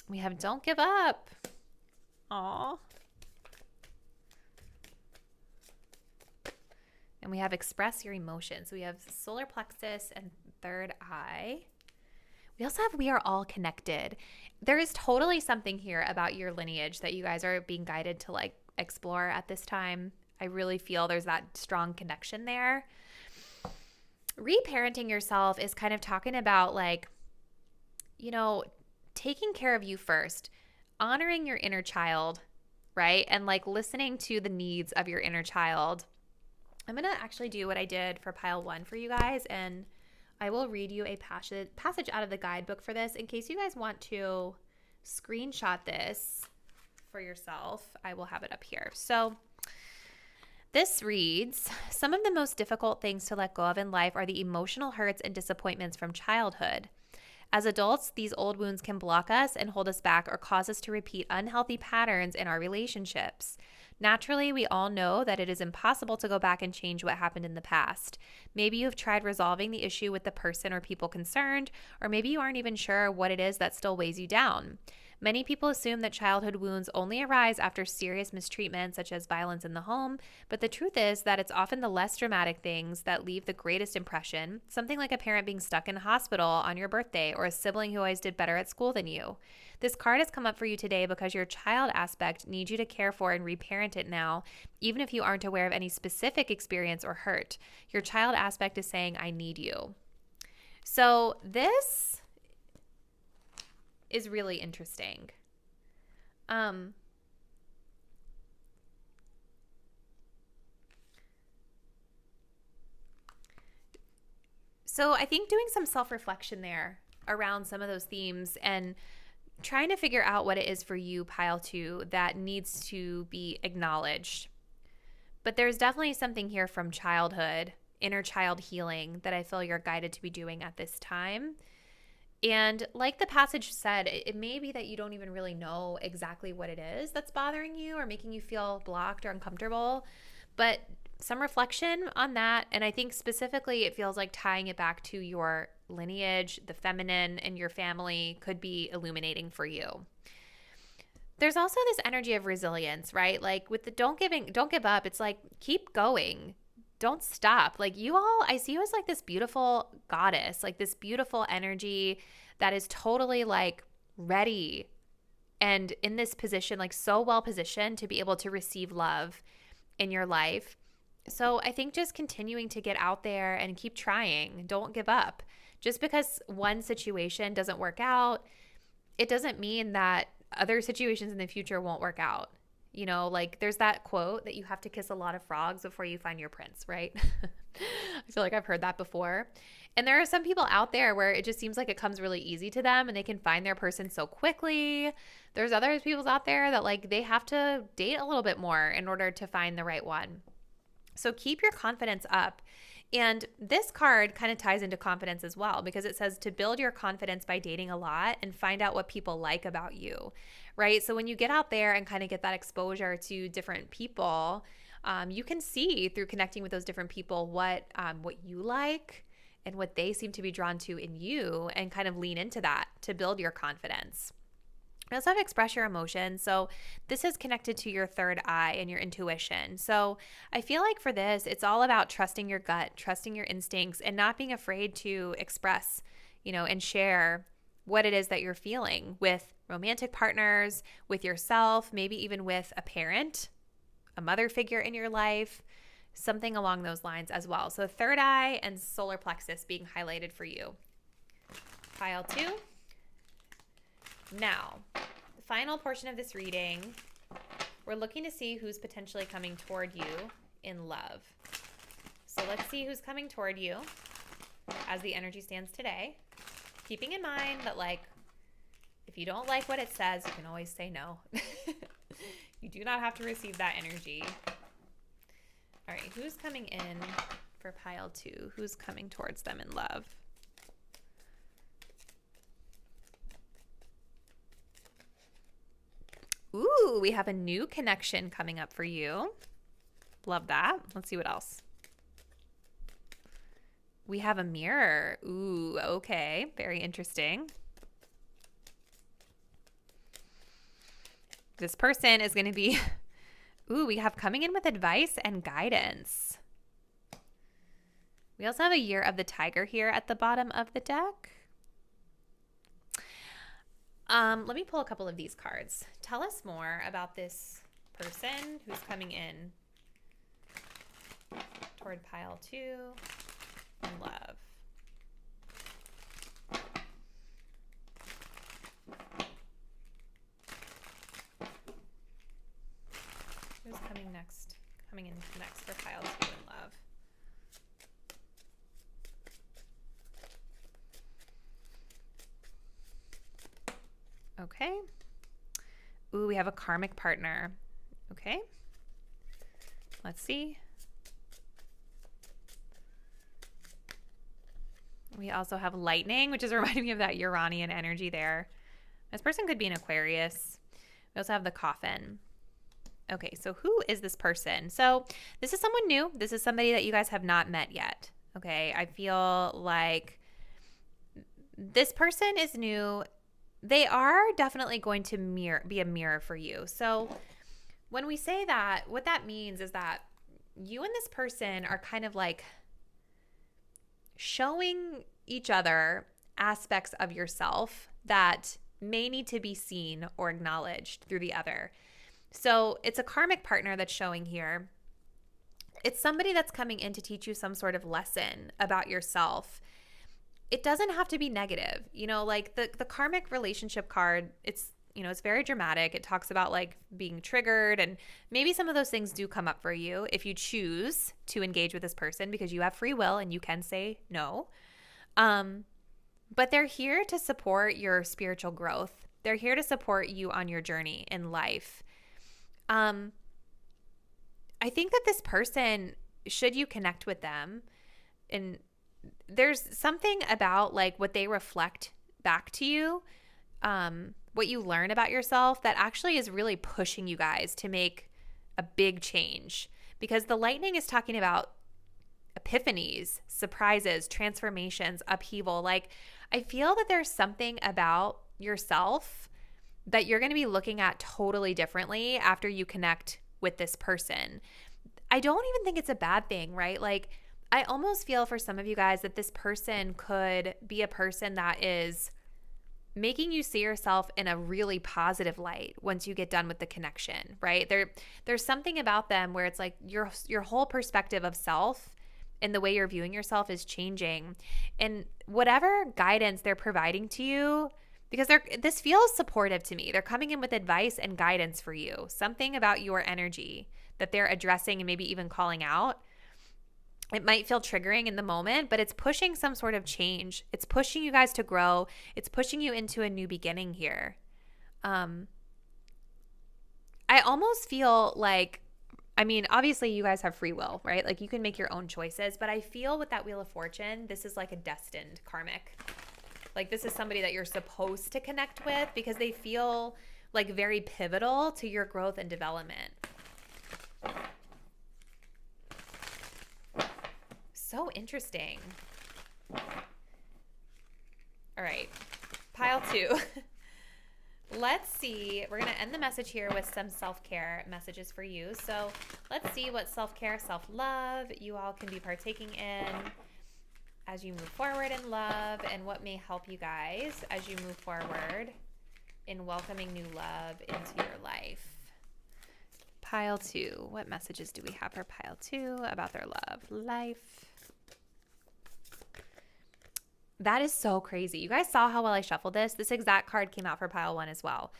We have don't give up. Aw. And we have express your emotions. So we have solar plexus and third eye. We also have we are all connected. There is totally something here about your lineage that you guys are being guided to like explore at this time. I really feel there's that strong connection there. Reparenting yourself is kind of talking about like, you know, taking care of you first, honoring your inner child, right? And like listening to the needs of your inner child. I'm going to actually do what I did for pile 1 for you guys, and I will read you a passage out of the guidebook for this in case you guys want to screenshot this for yourself. I will have it up here. So this reads, some of the most difficult things to let go of in life are the emotional hurts and disappointments from childhood. As adults, these old wounds can block us and hold us back or cause us to repeat unhealthy patterns in our relationships. Naturally, we all know that it is impossible to go back and change what happened in the past. Maybe you've tried resolving the issue with the person or people concerned, or maybe you aren't even sure what it is that still weighs you down. Many people assume that childhood wounds only arise after serious mistreatment, such as violence in the home, but the truth is that it's often the less dramatic things that leave the greatest impression, something like a parent being stuck in a hospital on your birthday or a sibling who always did better at school than you. This card has come up for you today because your child aspect needs you to care for and reparent it now, even if you aren't aware of any specific experience or hurt. Your child aspect is saying, I need you. So this is really interesting. So I think doing some self-reflection there around some of those themes and trying to figure out what it is for you, pile 2, that needs to be acknowledged. But there's definitely something here from childhood, inner child healing, that I feel you're guided to be doing at this time. And like the passage said, it may be that you don't even really know exactly what it is that's bothering you or making you feel blocked or uncomfortable, but some reflection on that. And I think specifically it feels like tying it back to your lineage, the feminine in your family could be illuminating for you. There's also this energy of resilience, right? Like with the don't give up, it's like keep going. don't stop. Like you all, I see you as like this beautiful goddess, like this beautiful energy that is totally like ready and in this position, like so well positioned to be able to receive love in your life. So I think just continuing to get out there and keep trying. Don't give up. Just because one situation doesn't work out, it doesn't mean that other situations in the future won't work out. You know, like there's that quote that you have to kiss a lot of frogs before you find your prince, right? I feel like I've heard that before. And there are some people out there where it just seems like it comes really easy to them and they can find their person so quickly. There's other people out there that like they have to date a little bit more in order to find the right one. So keep your confidence up. And this card kind of ties into confidence as well, because it says to build your confidence by dating a lot and find out what people like about you, right? So when you get out there and kind of get that exposure to different people, you can see through connecting with those different people what you like and what they seem to be drawn to in you, and kind of lean into that to build your confidence. We also have express your emotions. So this is connected to your third eye and your intuition. So I feel like for this, it's all about trusting your gut, trusting your instincts, and not being afraid to express, and share what it is that you're feeling with romantic partners, with yourself, maybe even with a parent, a mother figure in your life, something along those lines as well. So third eye and solar plexus being highlighted for you. Pile 2. Now, the final portion of this reading, we're looking to see who's potentially coming toward you in love. So let's see who's coming toward you as the energy stands today. Keeping in mind that, like, if you don't like what it says, you can always say no. You do not have to receive that energy. All right, who's coming in for pile 2? Who's coming towards them in love? Ooh, we have a new connection coming up for you. Love that. Let's see what else. We have a mirror. Ooh, okay. Very interesting. This person is going to be, ooh, we have coming in with advice and guidance. We also have a year of the tiger here at the bottom of the deck. Let me pull a couple of these cards. Tell us more about this person who's coming in toward pile 2 and love. Who's coming next? Coming in next for pile 2 and love. Okay. Ooh, we have a karmic partner. Okay. Let's see. We also have lightning, which is reminding me of that Uranian energy there. This person could be an Aquarius. We also have the coffin. Okay, so who is this person? So this is someone new. This is somebody that you guys have not met yet. Okay, I feel like this person is new. They are definitely going to be a mirror for you. So when we say that, what that means is that you and this person are kind of like showing each other aspects of yourself that may need to be seen or acknowledged through the other. So it's a karmic partner that's showing here. It's somebody that's coming in to teach you some sort of lesson about yourself. It doesn't have to be negative. Like the karmic relationship card, it's very dramatic. It talks about like being triggered, and maybe some of those things do come up for you if you choose to engage with this person, because you have free will and you can say no. But they're here to support your spiritual growth. They're here to support you on your journey in life. I think that this person, should you connect with them, and there's something about like what they reflect back to you, what you learn about yourself, that actually is really pushing you guys to make a big change, because the lightning is talking about epiphanies, surprises, transformations, upheaval. Like, I feel that there's something about yourself that you're going to be looking at totally differently after you connect with this person. I don't even think it's a bad thing, right? Like, I almost feel for some of you guys that this person could be a person that is making you see yourself in a really positive light once you get done with the connection, right? There's something about them where it's like your whole perspective of self and the way you're viewing yourself is changing. And whatever guidance they're providing to you, because this feels supportive to me. They're coming in with advice and guidance for you. Something about your energy that they're addressing and maybe even calling out. It might feel triggering in the moment, but it's pushing some sort of change. It's pushing you guys to grow. It's pushing you into a new beginning here. I almost feel like, I mean, obviously you guys have free will, right? Like you can make your own choices, but I feel with that Wheel of Fortune, this is like a destined karmic. Like this is somebody that you're supposed to connect with because they feel like very pivotal to your growth and development. So interesting. All right, pile 2. Let's see. We're going to end the message here with some self-care messages for you. So let's see what self-care, self-love you all can be partaking in as you move forward in love, and what may help you guys as you move forward in welcoming new love into your life. Pile 2. What messages do we have for pile 2 about their love life? That is so crazy. You guys saw how well I shuffled this. This exact card came out for pile 1 as well.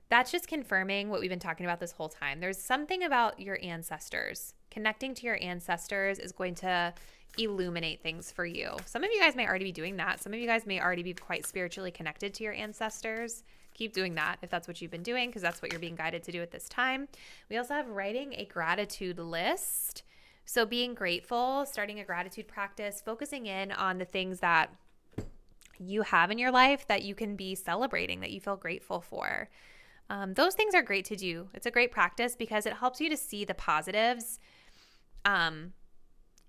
That's just confirming what we've been talking about this whole time. There's something about your ancestors. Connecting to your ancestors is going to illuminate things for you. Some of you guys may already be doing that. Some of you guys may already be quite spiritually connected to your ancestors. Keep doing that if that's what you've been doing, because that's what you're being guided to do at this time. We also have writing a gratitude list. So being grateful, starting a gratitude practice, focusing in on the things that you have in your life that you can be celebrating, that you feel grateful for. Those things are great to do. It's a great practice because it helps you to see the positives. And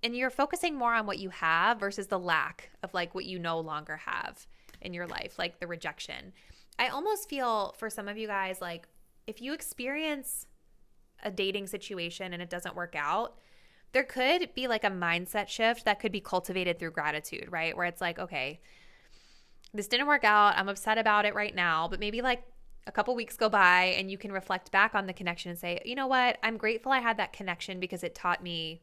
you're focusing more on what you have versus the lack of like what you no longer have in your life, like the rejection. I almost feel for some of you guys, like if you experience a dating situation and it doesn't work out, there could be like a mindset shift that could be cultivated through gratitude, right? Where it's like, okay, this didn't work out. I'm upset about it right now, but maybe like a couple weeks go by and you can reflect back on the connection and say, you know what? I'm grateful I had that connection because it taught me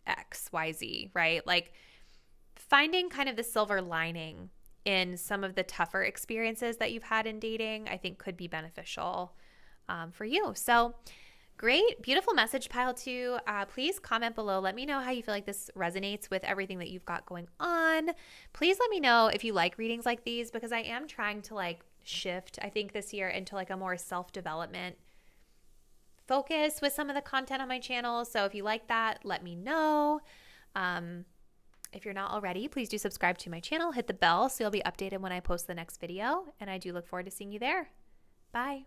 X, Y, Z, right? Like finding kind of the silver lining in some of the tougher experiences that you've had in dating, I think could be beneficial for you. So great, beautiful message, pile 2. Please comment below. Let me know how you feel like this resonates with everything that you've got going on. Please let me know if you like readings like these, because I am trying to like shift, I think this year, into like a more self-development focus with some of the content on my channel. So if you like that, let me know. If you're not already, please do subscribe to my channel, hit the bell so you'll be updated when I post the next video. And I do look forward to seeing you there. Bye.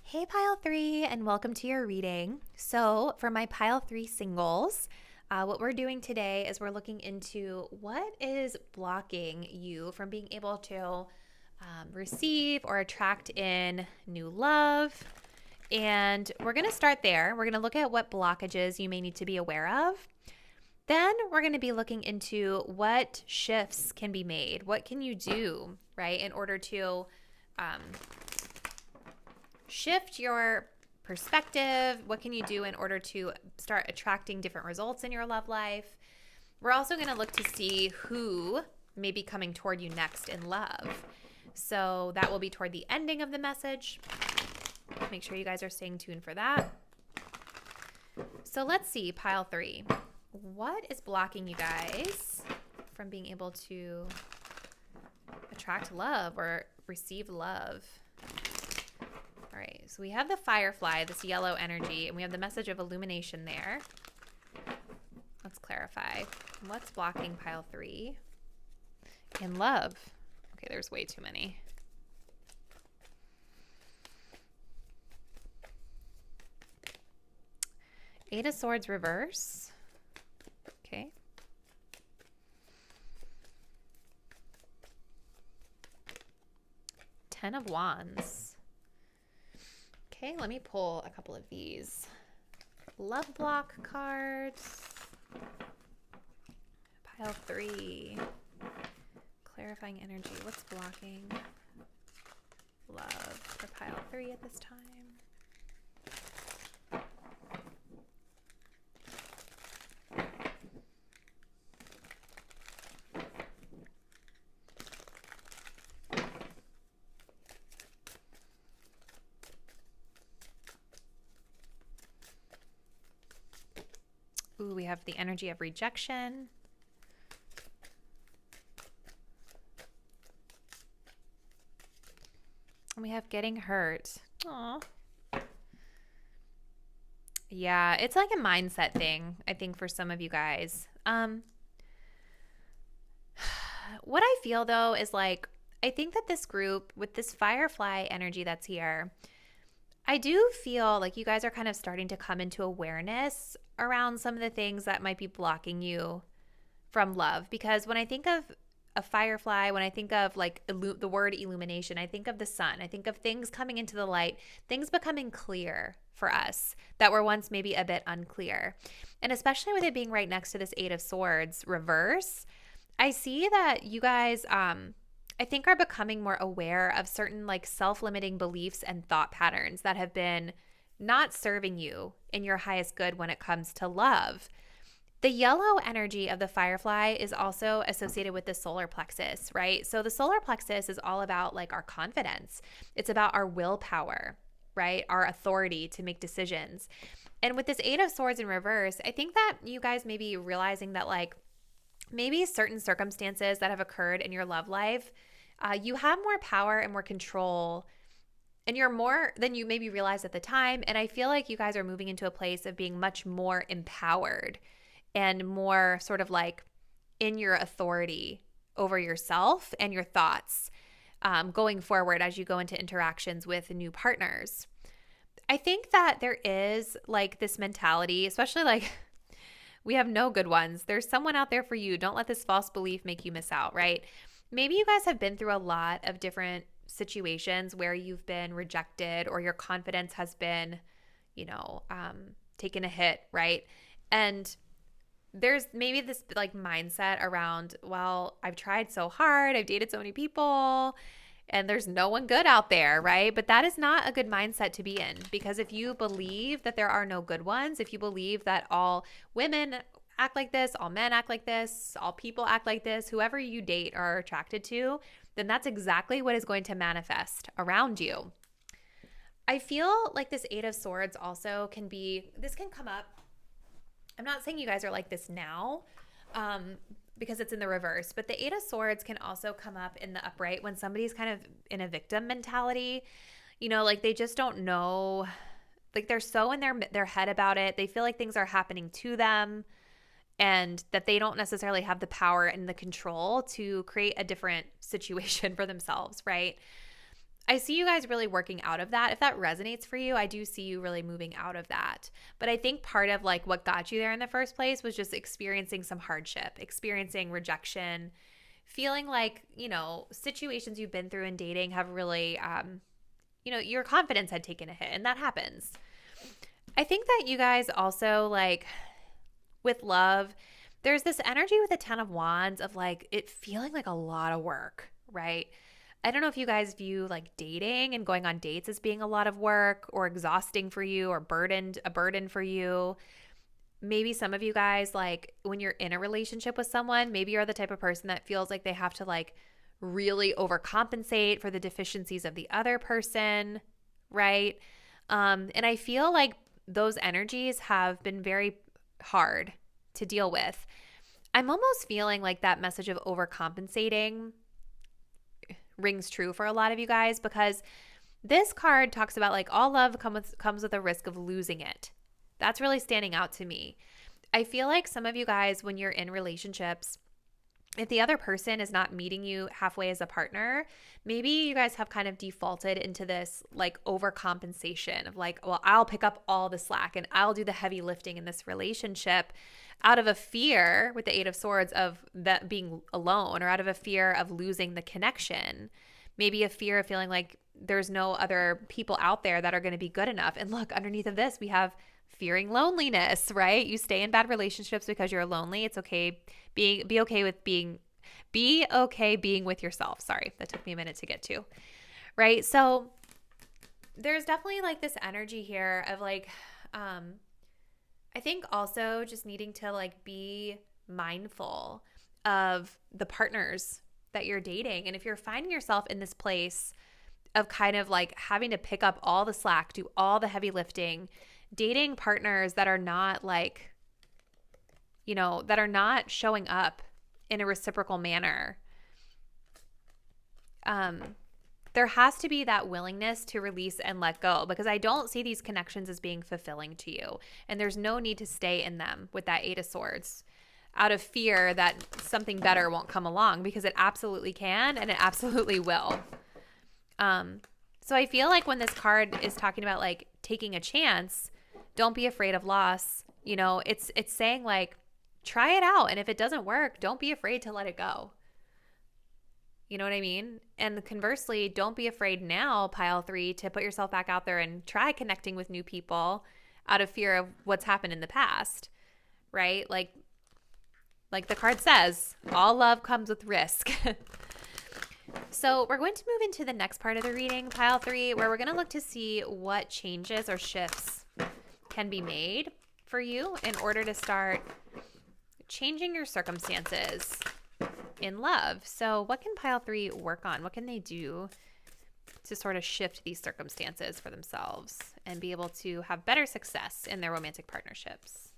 Hey pile 3, and welcome to your reading. So for my pile 3 singles, what we're doing today is we're looking into what is blocking you from being able to receive or attract in new love. And we're going to start there. We're going to look at what blockages you may need to be aware of. Then we're going to be looking into what shifts can be made. What can you do, right, in order to shift your perspective? What can you do in order to start attracting different results in your love life? We're also going to look to see who may be coming toward you next in love. So that will be toward the ending of the message. Make sure you guys are staying tuned for that. So let's see, pile 3. What is blocking you guys from being able to attract love or receive love? All right, so we have the Firefly, this yellow energy, and we have the message of illumination there. Let's clarify. What's blocking pile 3 in love? Okay, there's way too many. Eight of Swords reverse. Okay. Ten of Wands. Okay, let me pull a couple of these. love block cards. Pile 3. Clarifying energy. What's blocking love for pile 3 at this time? Ooh, we have the energy of rejection. And we have getting hurt. Aw. Yeah, it's like a mindset thing, I think, for some of you guys. What I feel, though, is like, I think that this group, with this Firefly energy that's here, I do feel like you guys are kind of starting to come into awareness around some of the things that might be blocking you from love. Because when I think of a firefly, when I think of like the word illumination, I think of the sun. I think of things coming into the light, things becoming clear for us that were once maybe a bit unclear. And especially with it being right next to this Eight of Swords reverse, I see that you guys, I think, are becoming more aware of certain like self-limiting beliefs and thought patterns that have been not serving you in your highest good when it comes to love. The yellow energy of the firefly is also associated with the solar plexus, right? So the solar plexus is all about like our confidence. It's about our willpower, right? Our authority to make decisions. And with this Eight of Swords in reverse, I think that you guys may be realizing that like maybe certain circumstances that have occurred in your love life, you have more power and more control, and you're more than you maybe realized at the time. And I feel like you guys are moving into a place of being much more empowered and more sort of like in your authority over yourself and your thoughts going forward as you go into interactions with new partners. I think that there is like this mentality, especially like we have no good ones. There's someone out there for you. Don't let this false belief make you miss out, right? Maybe you guys have been through a lot of different situations where you've been rejected or your confidence has been, taken a hit, right? And there's maybe this like mindset around, well, I've tried so hard, I've dated so many people, and there's no one good out there, right? But that is not a good mindset to be in, because if you believe that there are no good ones, if you believe that all women act like this, all men act like this, all people act like this, whoever you date or are attracted to, then that's exactly what is going to manifest around you. I feel like this Eight of Swords also can come up. I'm not saying you guys are like this now because it's in the reverse, but the Eight of Swords can also come up in the upright when somebody's kind of in a victim mentality, like they just don't know, like they're so in their head about it. They feel like things are happening to them and that they don't necessarily have the power and the control to create a different situation for themselves, right? I see you guys really working out of that. If that resonates for you, I do see you really moving out of that. But I think part of like what got you there in the first place was just experiencing some hardship, experiencing rejection, feeling like, situations you've been through in dating have really, your confidence had taken a hit, and that happens. I think that you guys also like with love, there's this energy with the Ten of Wands of like it feeling like a lot of work, right? I don't know if you guys view like dating and going on dates as being a lot of work or exhausting for you or a burden for you. Maybe some of you guys, like when you're in a relationship with someone, maybe you're the type of person that feels like they have to like really overcompensate for the deficiencies of the other person, right? And I feel like those energies have been very hard to deal with. I'm almost feeling like that message of overcompensating rings true for a lot of you guys, because this card talks about like all love comes with a risk of losing it. That's really standing out to me. I feel like some of you guys, when you're in relationships, if the other person is not meeting you halfway as a partner, maybe you guys have kind of defaulted into this like overcompensation of like, well, I'll pick up all the slack and I'll do the heavy lifting in this relationship out of a fear with the Eight of Swords of that being alone, or out of a fear of losing the connection. Maybe a fear of feeling like there's no other people out there that are going to be good enough. And look, underneath of this, we have fearing loneliness, right? You stay in bad relationships because you're lonely. It's okay. Be okay with being with yourself. Sorry, that took me a minute to get to. Right? So there's definitely like this energy here of like, I think also just needing to like be mindful of the partners that you're dating. And if you're finding yourself in this place of kind of like having to pick up all the slack, do all the heavy lifting, dating partners that are not like, that are not showing up in a reciprocal manner, there has to be that willingness to release and let go, because I don't see these connections as being fulfilling to you. And there's no need to stay in them with that Eight of Swords out of fear that something better won't come along, because it absolutely can and it absolutely will. So I feel like when this card is talking about like taking a chance, don't be afraid of loss. It's saying like, try it out. And if it doesn't work, don't be afraid to let it go. You know what I mean? And conversely, don't be afraid now, pile 3, to put yourself back out there and try connecting with new people out of fear of what's happened in the past, right? Like the card says, all love comes with risk. So we're going to move into the next part of the reading, pile 3, where we're going to look to see what changes or shifts can be made for you in order to start changing your circumstances in love. So what can pile 3 work on? What can they do to sort of shift these circumstances for themselves and be able to have better success in their romantic partnerships?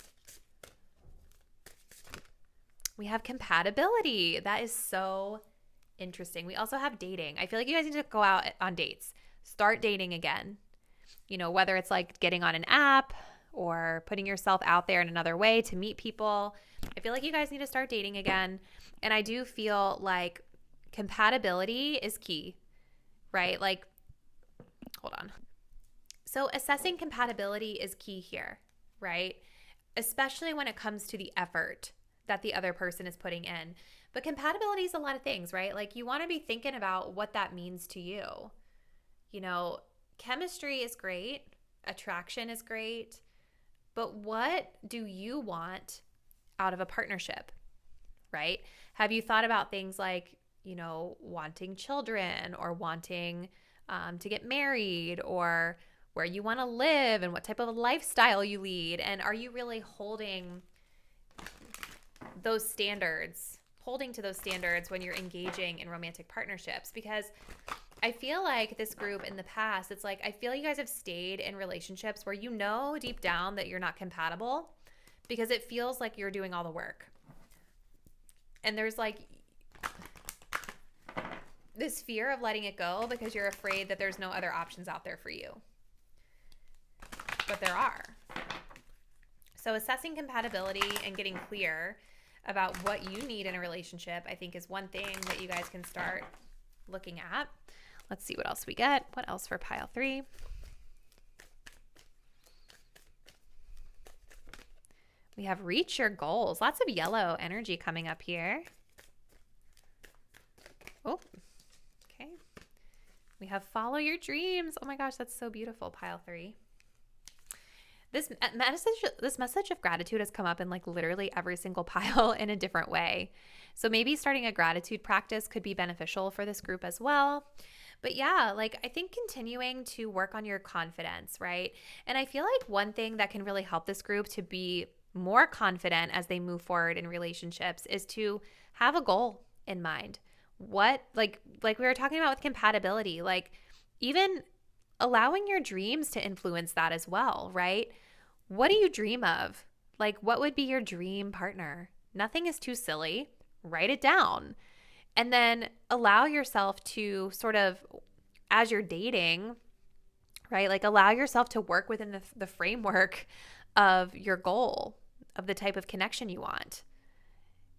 We have compatibility. That is so interesting. We also have dating. I feel like you guys need to go out on dates. Start dating again. Whether it's like getting on an app or putting yourself out there in another way to meet people. I feel like you guys need to start dating again. And I do feel like compatibility is key, right? Like, hold on. So assessing compatibility is key here, right? Especially when it comes to the effort that the other person is putting in. But compatibility is a lot of things, right? Like you want to be thinking about what that means to you. Chemistry is great. Attraction is great. But what do you want out of a partnership, right? Have you thought about things like, wanting children or wanting to get married, or where you want to live and what type of lifestyle you lead? And are you really holding to those standards when you're engaging in romantic partnerships? Because I feel like this group in the past, it's like, I feel you guys have stayed in relationships where deep down that you're not compatible because it feels like you're doing all the work. And there's like this fear of letting it go because you're afraid that there's no other options out there for you. But there are. So assessing compatibility and getting clear about what you need in a relationship, I think, is one thing that you guys can start looking at. Let's see what else we get. What else for pile 3? We have reach your goals. Lots of yellow energy coming up here. Oh, okay. We have follow your dreams. Oh my gosh, that's so beautiful, pile 3. This message of gratitude has come up in like literally every single pile in a different way. So maybe starting a gratitude practice could be beneficial for this group as well. But yeah, like I think continuing to work on your confidence, right? And I feel like one thing that can really help this group to be more confident as they move forward in relationships is to have a goal in mind. What, like we were talking about with compatibility, like even allowing your dreams to influence that as well, right? What do you dream of? Like, what would be your dream partner? Nothing is too silly. Write it down. And then allow yourself to sort of, as you're dating, right? Like allow yourself to work within the framework of your goal, of the type of connection you want.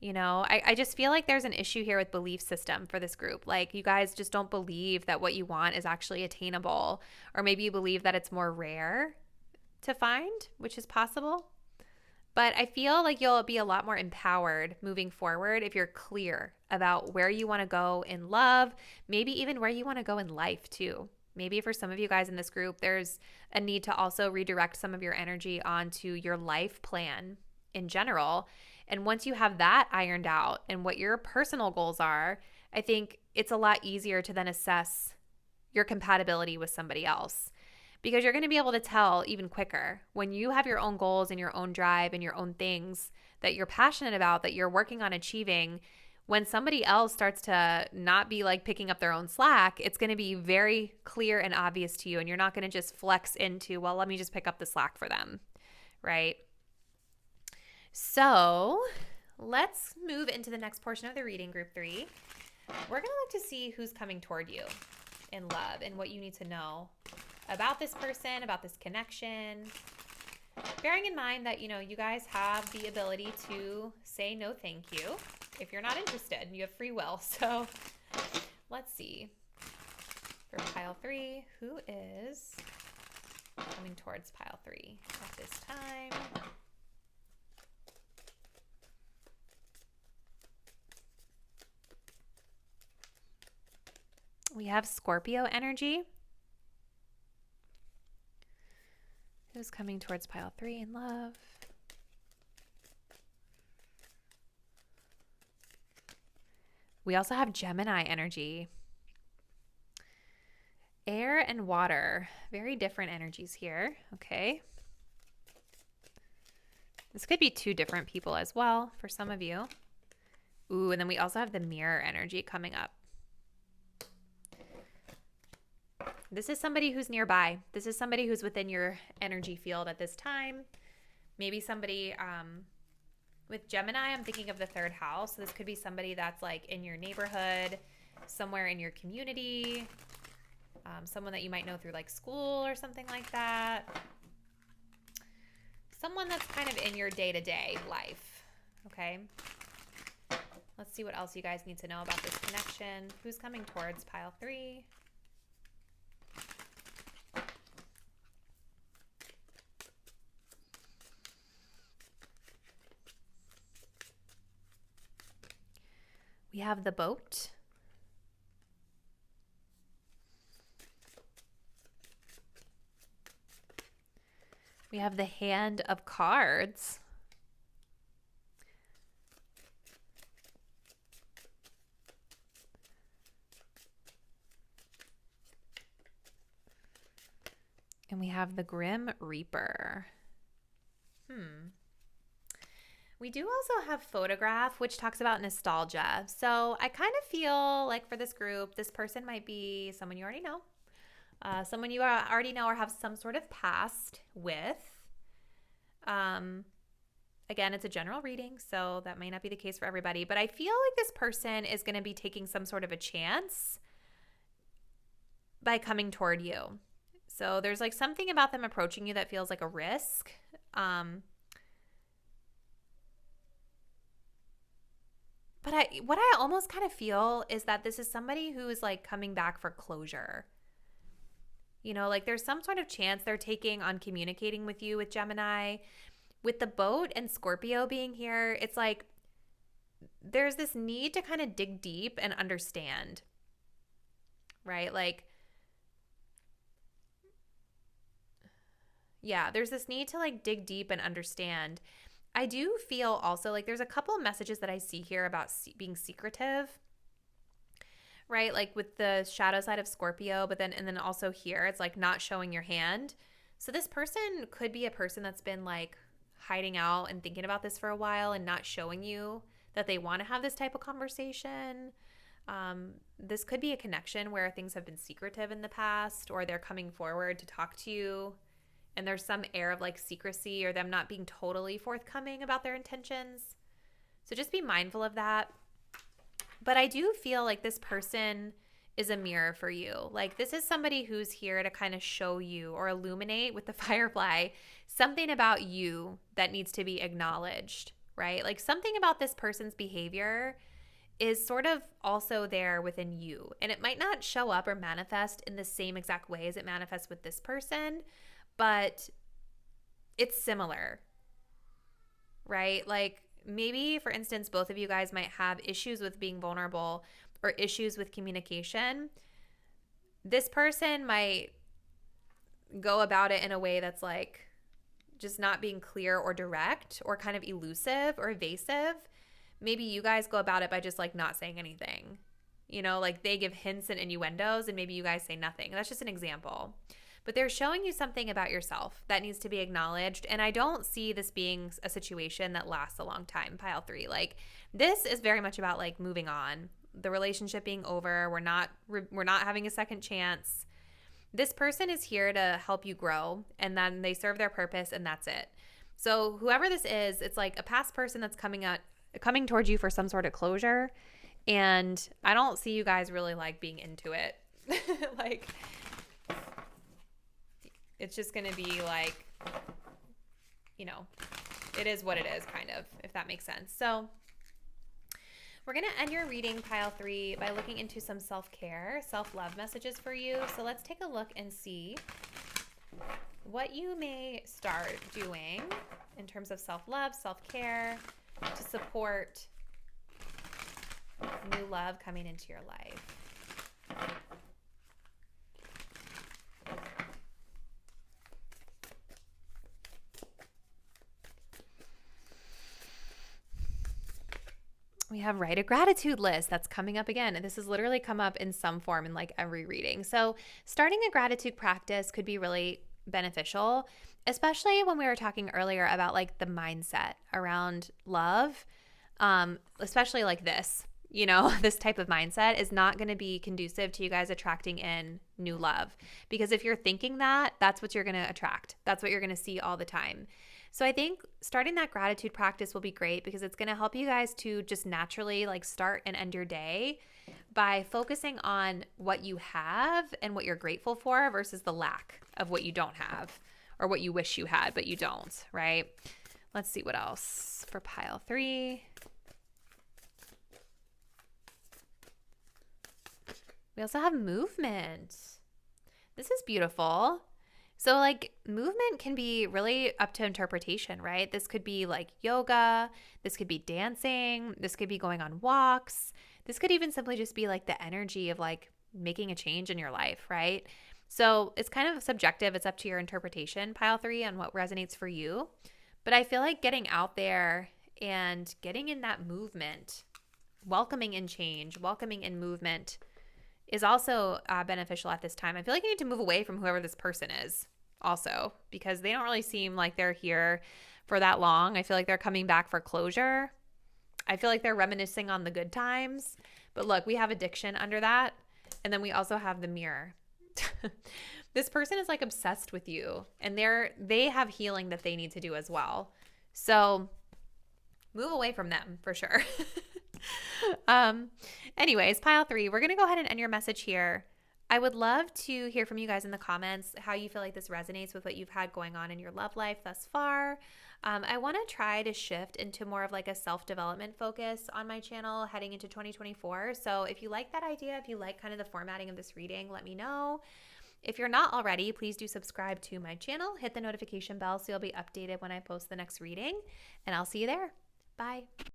I just feel like there's an issue here with belief system for this group. Like you guys just don't believe that what you want is actually attainable, or maybe you believe that it's more rare to find, which is possible. But I feel like you'll be a lot more empowered moving forward if you're clear about where you want to go in love, maybe even where you want to go in life too. Maybe for some of you guys in this group, there's a need to also redirect some of your energy onto your life plan in general. And once you have that ironed out and what your personal goals are, I think it's a lot easier to then assess your compatibility with somebody else, because you're going to be able to tell even quicker when you have your own goals and your own drive and your own things that you're passionate about, that you're working on achieving. When somebody else starts to not be like picking up their own slack, it's going to be very clear and obvious to you. And you're not going to just flex into, well, let me just pick up the slack for them, right? So let's move into the next portion of the reading, group 3. We're going to look to see who's coming toward you in love and what you need to know about this person, about this connection. Bearing in mind that, you guys have the ability to say no thank you if you're not interested. You have free will. So let's see. For pile 3, who is coming towards pile 3 at this time? We have Scorpio energy. Who's coming towards pile 3 in love? We also have Gemini energy. Air and water. Very different energies here. Okay. This could be 2 different people as well for some of you. Ooh, and then we also have the mirror energy coming up. This is somebody who's nearby. This is somebody who's within your energy field at this time. Maybe somebody with Gemini, I'm thinking of the 3rd house. So this could be somebody that's like in your neighborhood, somewhere in your community, someone that you might know through like school or something like that. Someone that's kind of in your day-to-day life, okay? Let's see what else you guys need to know about this connection. Who's coming towards pile 3? We have the boat. We have the hand of cards. And we have the Grim Reaper. We do also have photograph, which talks about nostalgia. So I kind of feel like for this group, this person might be someone you already know. Someone you already know or have some sort of past with. Again, it's a general reading, so that may not be the case for everybody. But I feel like this person is going to be taking some sort of a chance by coming toward you. So there's like something about them approaching you that feels like a risk. But what I almost kind of feel is that this is somebody who is like coming back for closure. Like there's some sort of chance they're taking on communicating with you with Gemini. With the boat and Scorpio being here, it's like there's this need to kind of dig deep and understand, right? Like, yeah, there's this need to like dig deep and understand. I do feel also like there's a couple of messages that I see here about being secretive, right? Like with the shadow side of Scorpio, and then also here, it's like not showing your hand. So this person could be a person that's been like hiding out and thinking about this for a while and not showing you that they want to have this type of conversation. This could be a connection where things have been secretive in the past, or they're coming forward to talk to you. And there's some air of like secrecy or them not being totally forthcoming about their intentions. So just be mindful of that. But I do feel like this person is a mirror for you. Like this is somebody who's here to kind of show you or illuminate with the Firefly something about you that needs to be acknowledged, right? Like something about this person's behavior is sort of also there within you. And it might not show up or manifest in the same exact way as it manifests with this person, but it's similar, right? Like maybe, for instance, both of you guys might have issues with being vulnerable or issues with communication. this person might go about it in a way that's like just not being clear or direct or kind of elusive or evasive. Maybe you guys go about it by just like not saying anything. You know, like they give hints and innuendos and maybe you guys say nothing. That's just an example. But they're showing you something about yourself that needs to be acknowledged. And I don't see this being a situation that lasts a long time, pile 3. Like this is very much about like moving on, the relationship being over. We're not having a second chance. This person is here to help you grow, and then they serve their purpose, and that's it. So whoever this is, it's like a past person that's coming towards you for some sort of closure, and I don't see you guys really like being into it. Like it's just going to be like, you know, it is what it is kind of, if that makes sense. So we're going to end your reading, pile 3, by looking into some self-care, self-love messages for you. So let's take a look and see what you may start doing in terms of self-love, self-care to support new love coming into your life. We have write a gratitude list. That's coming up again. And this has literally come up in some form in like every reading. So starting a gratitude practice could be really beneficial, especially when we were talking earlier about like the mindset around love, especially like this, you know, this type of mindset is not going to be conducive to you guys attracting in new love. Because if you're thinking that, that's what you're going to attract. That's what you're going to see all the time. So I think starting that gratitude practice will be great because it's going to help you guys to just naturally like start and end your day by focusing on what you have and what you're grateful for versus the lack of what you don't have or what you wish you had, but you don't, right? Let's see what else for pile 3. We also have movement. This is beautiful. So like movement can be really up to interpretation, right? This could be like yoga. This could be dancing. This could be going on walks. This could even simply just be like the energy of like making a change in your life, right? So it's kind of subjective. It's up to your interpretation, pile 3, on what resonates for you. But I feel like getting out there and getting in that movement, welcoming in change, welcoming in movement is also beneficial at this time. I feel like you need to move away from whoever this person is also because they don't really seem like they're here for that long. I feel like they're coming back for closure. I feel like they're reminiscing on the good times. But look, we have addiction under that. And then we also have the mirror. This person is like obsessed with you and they have healing that they need to do as well. So move away from them for sure. Anyways, pile 3, we're going to go ahead and end your message here. I would love to hear from you guys in the comments how you feel like this resonates with what you've had going on in your love life thus far. I want to try to shift into more of like a self-development focus on my channel heading into 2024. So if you like that idea, if you like kind of the formatting of this reading, let me know. If you're not already, please do subscribe to my channel, hit the notification bell so you'll be updated when I post the next reading, and I'll see you there. Bye.